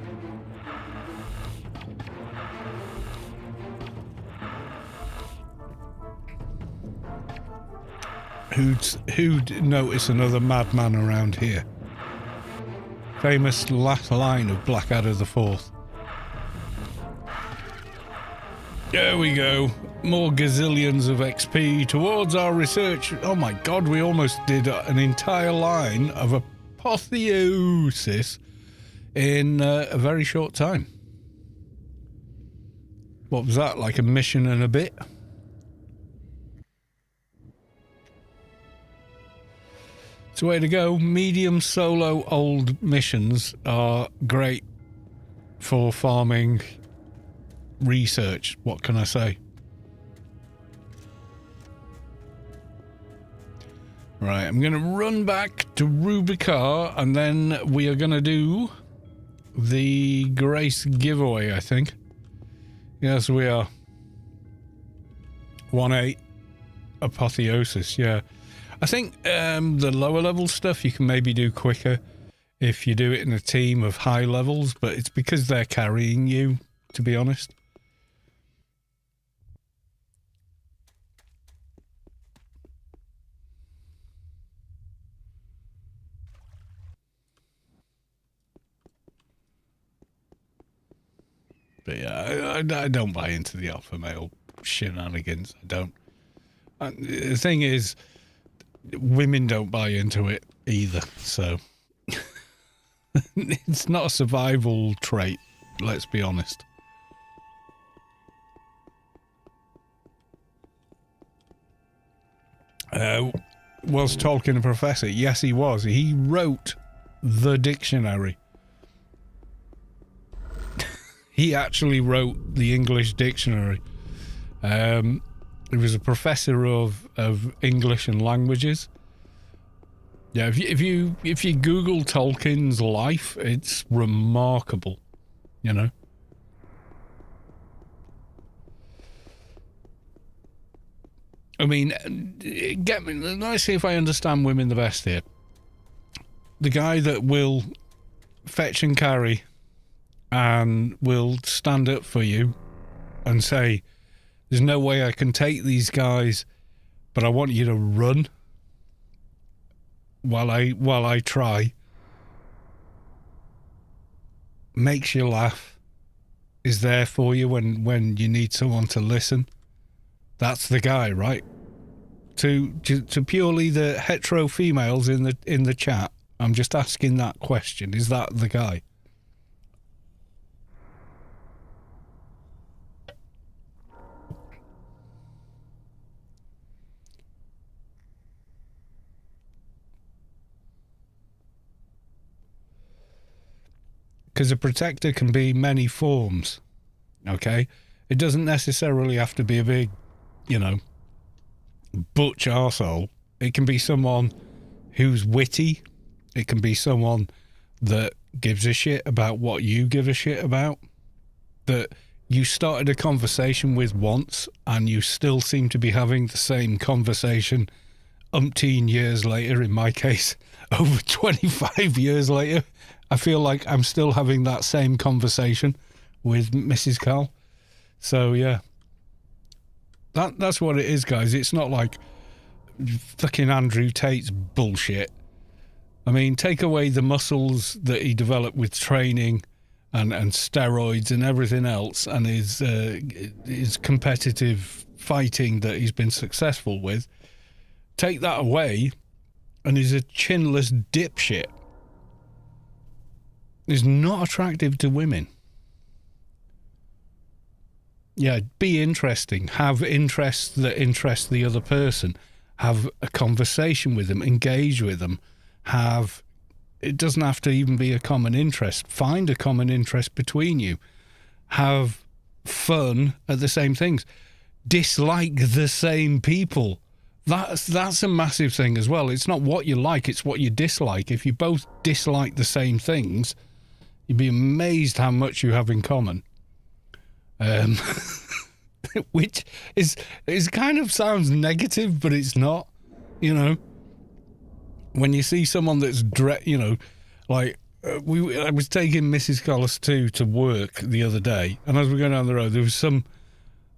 A: Who'd notice another madman around here? Famous last line of Blackadder the Fourth. There we go. More gazillions of XP towards our research. Oh my god, we almost did an entire line of apotheosis in a very short time. What was that, like a mission and a bit? It's the way to go. Medium solo old missions are great for farming research. What can I say? Right, I'm going to run back to Rubicar and then we are going to do the Grace giveaway, I think. Yes, we are. 1-8 apotheosis, yeah. I think the lower level stuff you can maybe do quicker if you do it in a team of high levels, but it's because they're carrying you, to be honest. But yeah, I don't buy into the alpha male shenanigans. I don't. The thing is, women don't buy into it either, so it's not a survival trait, let's be honest. Was Tolkien a professor? Yes, he was. He wrote the dictionary. He actually wrote the English dictionary. He was a professor of English and languages. Yeah, if you Google Tolkien's life, it's remarkable, you know. I mean, get me. Let's see if I understand women the best here. The guy that will fetch and carry and will stand up for you and say, there's no way I can take these guys, but I want you to run while I try. Makes you laugh. Is there for you when you need someone to listen. That's the guy, right? To purely the hetero females in the chat, I'm just asking that question. Is that the guy? Because a protector can be many forms, okay? It doesn't necessarily have to be a big, you know, butch arsehole. It can be someone who's witty. It can be someone that gives a shit about what you give a shit about. That you started a conversation with once and you still seem to be having the same conversation umpteen years later. In my case, over 25 years later. I feel like I'm still having that same conversation with Mrs. Carl. So, yeah. That's what it is, guys. It's not like fucking Andrew Tate's bullshit. I mean, take away the muscles that he developed with training and steroids and everything else, and his competitive fighting that he's been successful with. Take that away, and he's a chinless dipshit. Is not attractive to women. Yeah, be interesting. Have interests that interest the other person. Have a conversation with them. Engage with them. It doesn't have to even be a common interest. Find a common interest between you. Have fun at the same things. Dislike the same people. That's a massive thing as well. It's not what you like, it's what you dislike. If you both dislike the same things, you'd be amazed how much you have in common. Which is kind of sounds negative, but it's not, you know. when you see someone that's like I was taking Mrs. Collis to work the other day, and as we were going down the road, there was some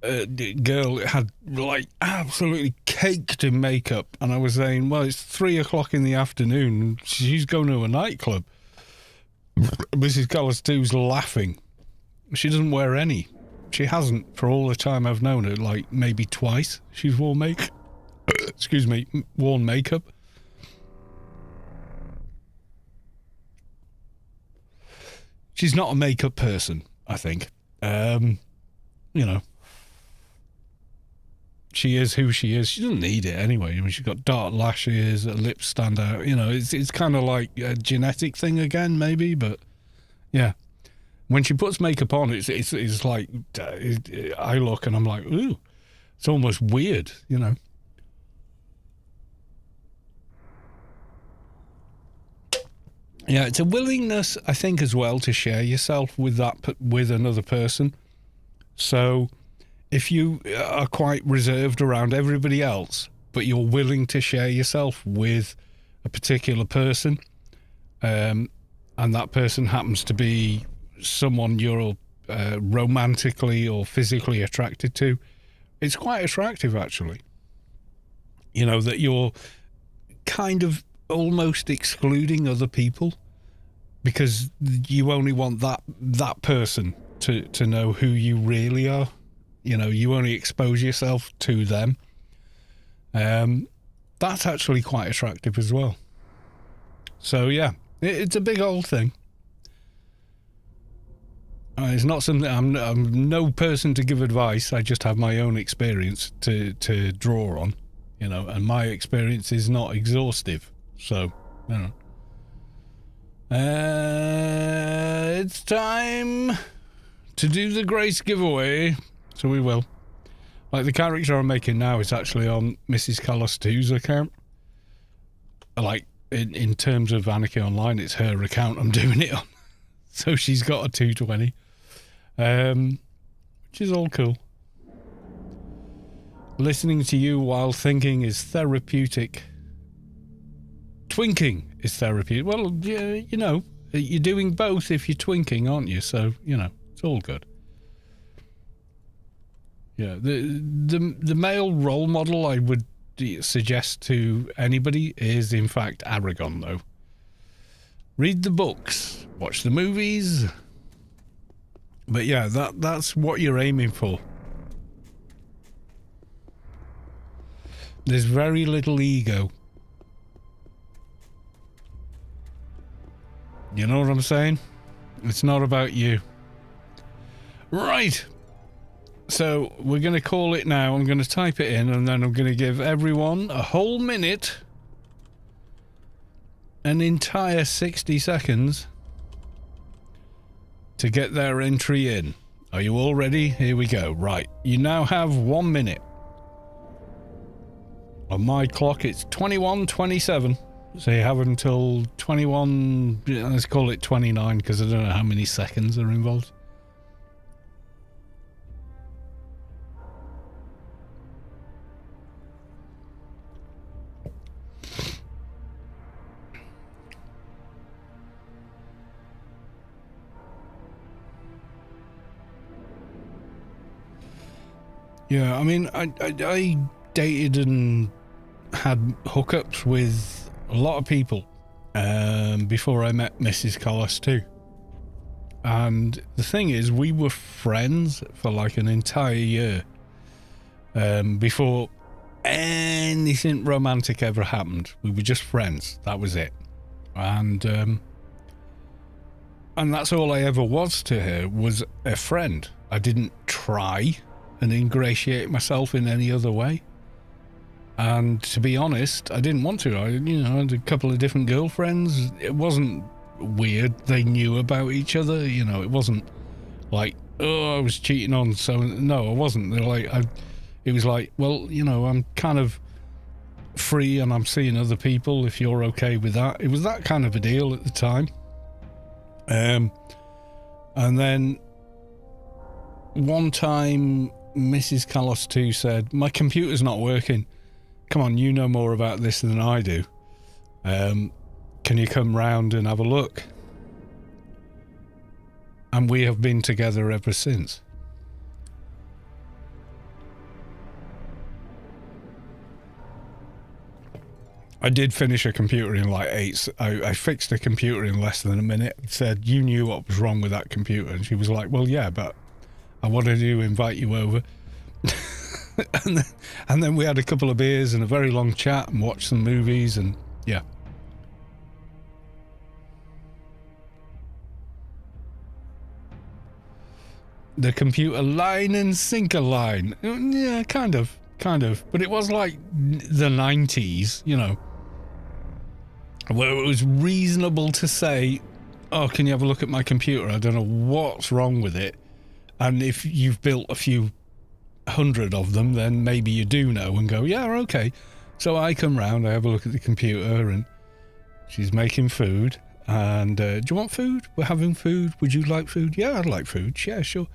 A: girl that had like absolutely caked in makeup, and I was saying, well, it's 3 o'clock in the afternoon, she's going to a nightclub. Mrs. Collis too's laughing. She doesn't wear any. She hasn't for all the time I've known her. Like maybe twice she's worn worn makeup. She's not a makeup person, I think. She is who she is. She doesn't need it anyway. I mean, she's got dark lashes, her lips stand out. It's kind of like a genetic thing again, maybe. But yeah, when she puts makeup on, it's like I look and I'm like, ooh, it's almost weird, Yeah, it's a willingness, I think, as well, to share yourself with another person. So if you are quite reserved around everybody else, but you're willing to share yourself with a particular person, and that person happens to be someone you're romantically or physically attracted to, it's quite attractive, actually. That you're kind of almost excluding other people because you only want that person to know who you really are. You only expose yourself to them. That's actually quite attractive as well. So yeah, it's a big old thing. It's not something I'm no person to give advice. I just have my own experience to draw on, and my experience is not exhaustive. So, it's time to do the Grace giveaway. So we will. Like, the character I'm making now is actually on Mrs. Collis 2's account. Like, in terms of Anarchy Online, it's her account I'm doing it on. So she's got a 220. Which is all cool. Listening to you while thinking is therapeutic. Twinking is therapeutic. Well, yeah, you're doing both if you're twinking, aren't you? So, it's all good. Yeah, the male role model I would suggest to anybody is, in fact, Aragon, though. Read the books, watch the movies. But yeah, that's what you're aiming for. There's very little ego. You know what I'm saying? It's not about you. Right. So we're going to call it now. I'm going to type it in, and then I'm going to give everyone a whole minute, an entire 60 seconds to get their entry in. Are you all ready? Here we go. Right. You now have 1 minute. On my clock, it's 21:27. So you have until 21, let's call it 29, because I don't know how many seconds are involved. Yeah, I mean, I dated and had hookups with a lot of people before I met Mrs. Collis too. And the thing is, we were friends for like an entire year before anything romantic ever happened. We were just friends. That was it. And that's all I ever was to her, was a friend. I didn't try and ingratiate myself in any other way. And to be honest, I didn't want to. I had a couple of different girlfriends. It wasn't weird. They knew about each other. It wasn't like, oh, I was cheating on. So no, I wasn't. They're like, it was like, well, I'm kind of free and I'm seeing other people if you're okay with that. It was that kind of a deal at the time. And then one time Mrs. Collis 2 said, my computer's not working. Come on, you know more about this than I do. Can you come round and have a look? And we have been together ever since. I did finish a computer in like 8. I fixed a computer in less than a minute. Said, you knew what was wrong with that computer. And she was like, well, yeah, but I wanted to invite you over. and then we had a couple of beers and a very long chat and watched some movies and yeah. The computer line and sinker line. Yeah, kind of. But it was like the 90s, you know, where it was reasonable to say, oh, can you have a look at my computer? I don't know what's wrong with it. And if you've built a few hundred of them, then maybe you do know and go, yeah, okay. So I come round, I have a look at the computer and she's making food. And do you want food? We're having food. Would you like food? Yeah, I'd like food. Yeah, sure.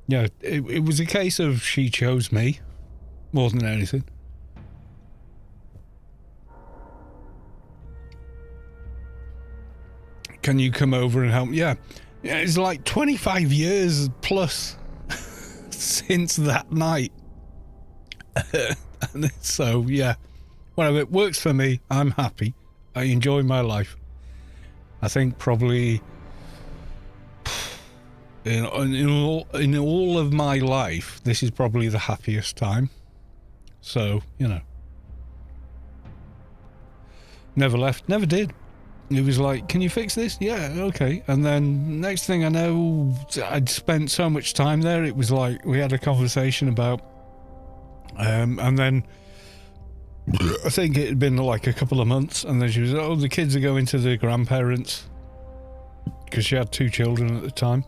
A: Yeah, it was a case of she chose me more than anything. Can you come over and help? Yeah, it's like 25 years plus since that night. So, yeah, whatever. It works for me. I'm happy. I enjoy my life. I think probably in all of my life, this is probably the happiest time. So, you know. Never left, never did. It was like, can you fix this? Yeah, okay. And then next thing I know, I'd spent so much time there. It was like we had a conversation about, and then I think it had been like a couple of months, and then she was, oh, the kids are going to the grandparents, because she had 2 children at the time.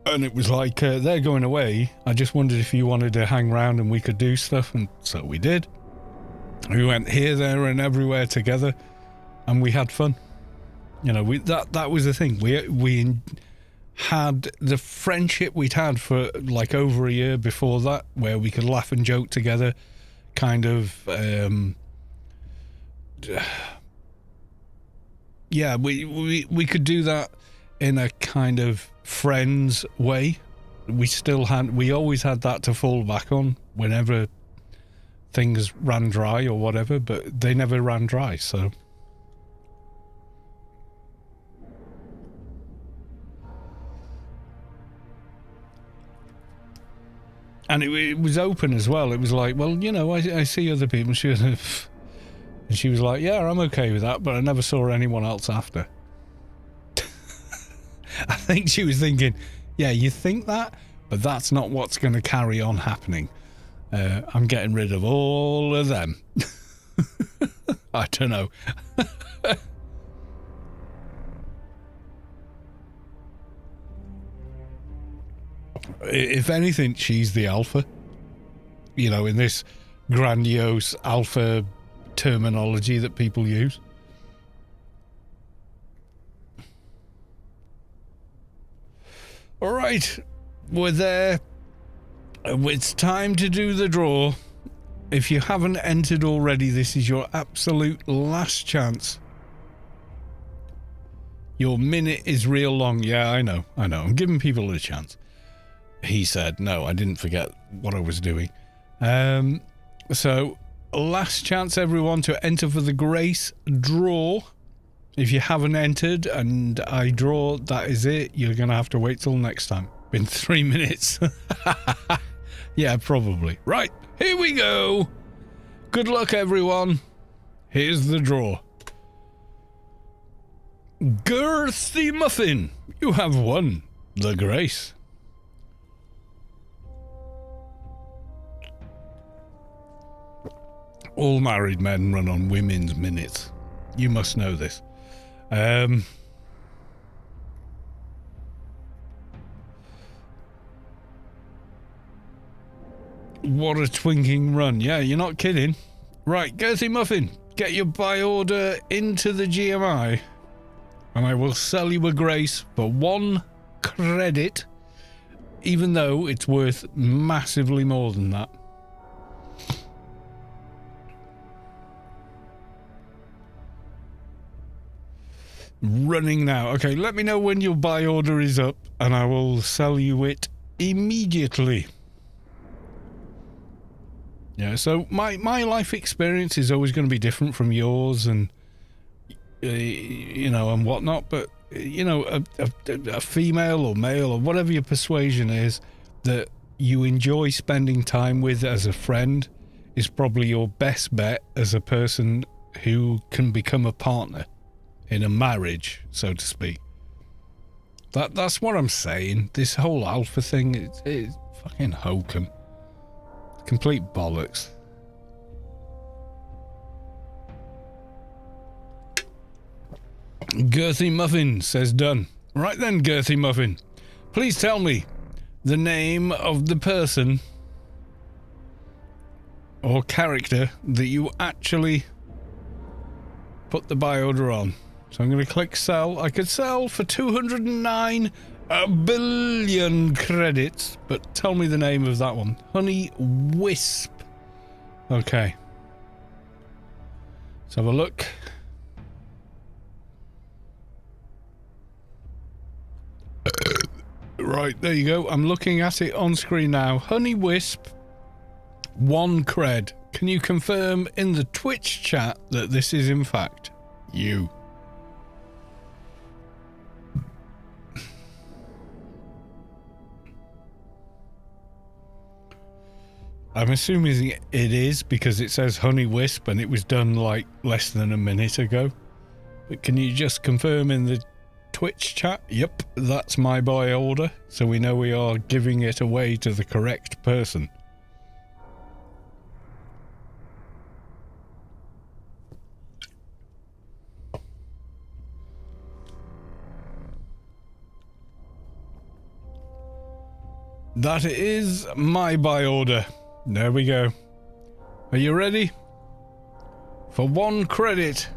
A: And it was like, they're going away. I just wondered if you wanted to hang around and we could do stuff. And so we did. We went here, there, and everywhere together, and we had fun. You know, that was the thing. We had the friendship we'd had for like over a year before that, where we could laugh and joke together, kind of. Yeah, we could do that in a kind of friends way. We always had that to fall back on whenever things ran dry or whatever, but they never ran dry, so. And it was open as well. It was like, well, you know, I see other people. And she was like, yeah, I'm okay with that, but I never saw anyone else after. I think she was thinking, yeah, you think that, but that's not what's going to carry on happening. I'm getting rid of all of them. I don't know. If anything, she's the alpha. You know, in this grandiose alpha terminology that people use. All right, we're there. It's time to do the draw. If you haven't entered already, this is your absolute last chance. Your minute is real long. Yeah, I know. I'm giving people a chance. He said, no, I didn't forget what I was doing. So, last chance, everyone, to enter for the Grace draw. If you haven't entered and I draw, that is it. You're going to have to wait till next time. Been 3 minutes. Yeah, probably. Right, here we go. Good luck, everyone. Here's the draw. Girthy Muffin, you have won the Grace. All married men run on women's minutes. You must know this. What a twinking run. Yeah, you're not kidding. Right, Girthy Muffin, get your buy order into the GMI and I will sell you a Grace for 1 credit, even though it's worth massively more than that. Running now. Okay, let me know when your buy order is up and I will sell you it immediately. Yeah, so my life experience is always going to be different from yours and, you know, and whatnot. But, you know, a female or male or whatever your persuasion is that you enjoy spending time with as a friend is probably your best bet as a person who can become a partner in a marriage, so to speak. That's what I'm saying. This whole alpha thing, it's fucking hokum. Complete bollocks. Girthy Muffin says done. Right then, Girthy Muffin. Please tell me the name of the person or character that you actually put the buy order on. So I'm going to click sell. I could sell for 209 billion credits, but tell me the name of that one. Honey Wisp. Okay. Let's have a look. Right, there you go. I'm looking at it on screen now. Honey Wisp, 1 cred. Can you confirm in the Twitch chat that this is in fact you? I'm assuming it is because it says Honey Wisp and it was done like less than a minute ago. But can you just confirm in the Twitch chat? Yep, that's my buy order. So we know we are giving it away to the correct person. That is my buy order. There we go. Are you ready? For 1 credit.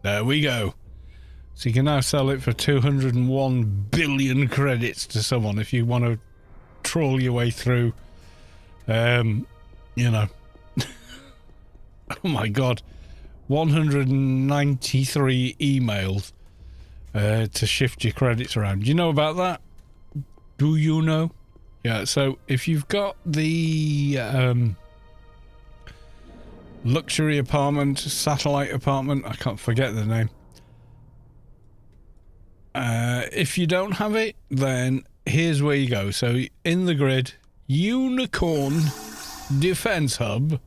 A: There we go. So you can now sell it for 201 billion credits to someone if you want to troll your way through, you know. Oh my god. 193 emails to shift your credits around. Do you know about that? Do you know? Yeah, so if you've got the luxury apartment, satellite apartment, I can't forget the name. If you don't have it, then here's where you go. So in the grid, Unicorn Defense Hub.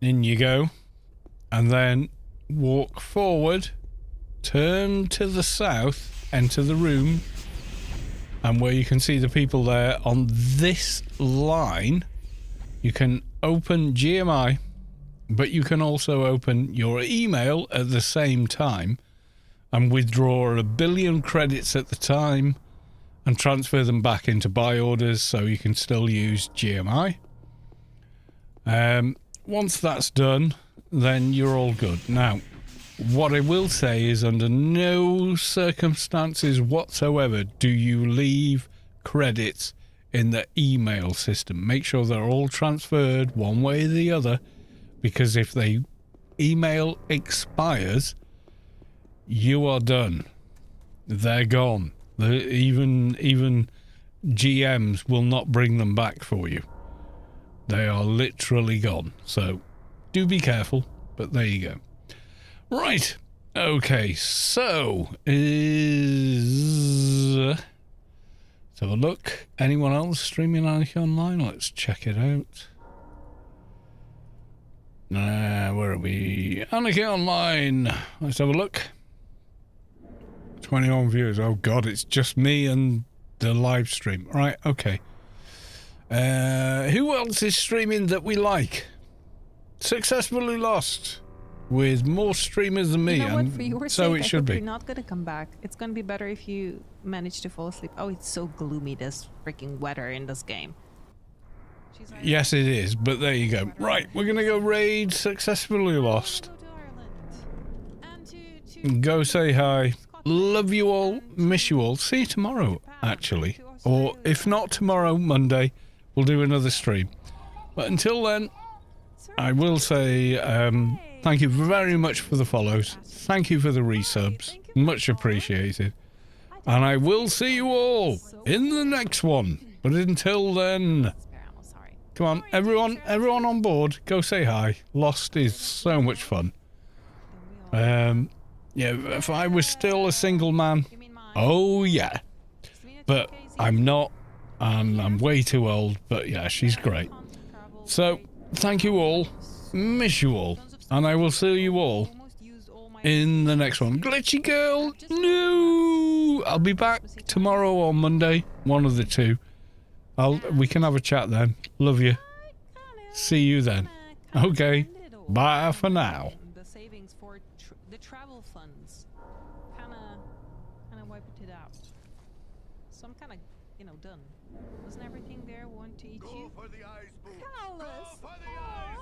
A: In you go. And then walk forward, turn to the south, enter the room. And where you can see the people there on this line, you can open GMI, but you can also open your email at the same time and withdraw 1 billion credits at the time and transfer them back into buy orders so you can still use GMI. Once that's done, then you're all good. Now, what I will say is under no circumstances whatsoever do you leave credits in the email system. Make sure they're all transferred one way or the other, because if the email expires, you are done. They're gone. Even GMs will not bring them back for you. They are literally gone. So do be careful, but there you go. Right, okay, so let's have a look. Anyone else streaming Anarchy Online? Let's check it out. Where are we? Anarchy Online. Let's have a look. 21 viewers. Oh god, it's just me and the live stream. Right, okay. Who else is streaming that we like? Successfully Lost. With more streamers than me,
B: you know what? For your
A: so
B: sake,
A: it should be.
B: You're not gonna come back. It's gonna be better if you manage to fall asleep. Oh, it's so gloomy, this freaking weather in this game.
A: Yes, it is, but there you go. Right, we're gonna go raid Successfully Lost. Go say hi. Love you all. Miss you all. See you tomorrow, actually. Or if not tomorrow, Monday, we'll do another stream. But until then, I will say, Thank you very much for the follows. Thank you for the resubs. Much appreciated. And I will see you all in the next one. But until then, come on, everyone on board, go say hi. Lost is so much fun. Yeah, if I was still a single man, oh yeah. But I'm not, and I'm way too old, but yeah, she's great. So, thank you all, miss you all, and I will see you all in the next one. Glitchy girl, no! I'll be back tomorrow or Monday, one of the two. We can have a chat then. Love you. See you then. Okay, bye for now.
B: The savings for the travel funds kind of wiped it out. So I'm kind of, done. Wasn't everything there want to eat you?
C: Go for the eyes, boo.
D: Callus.
C: Go for the eyes.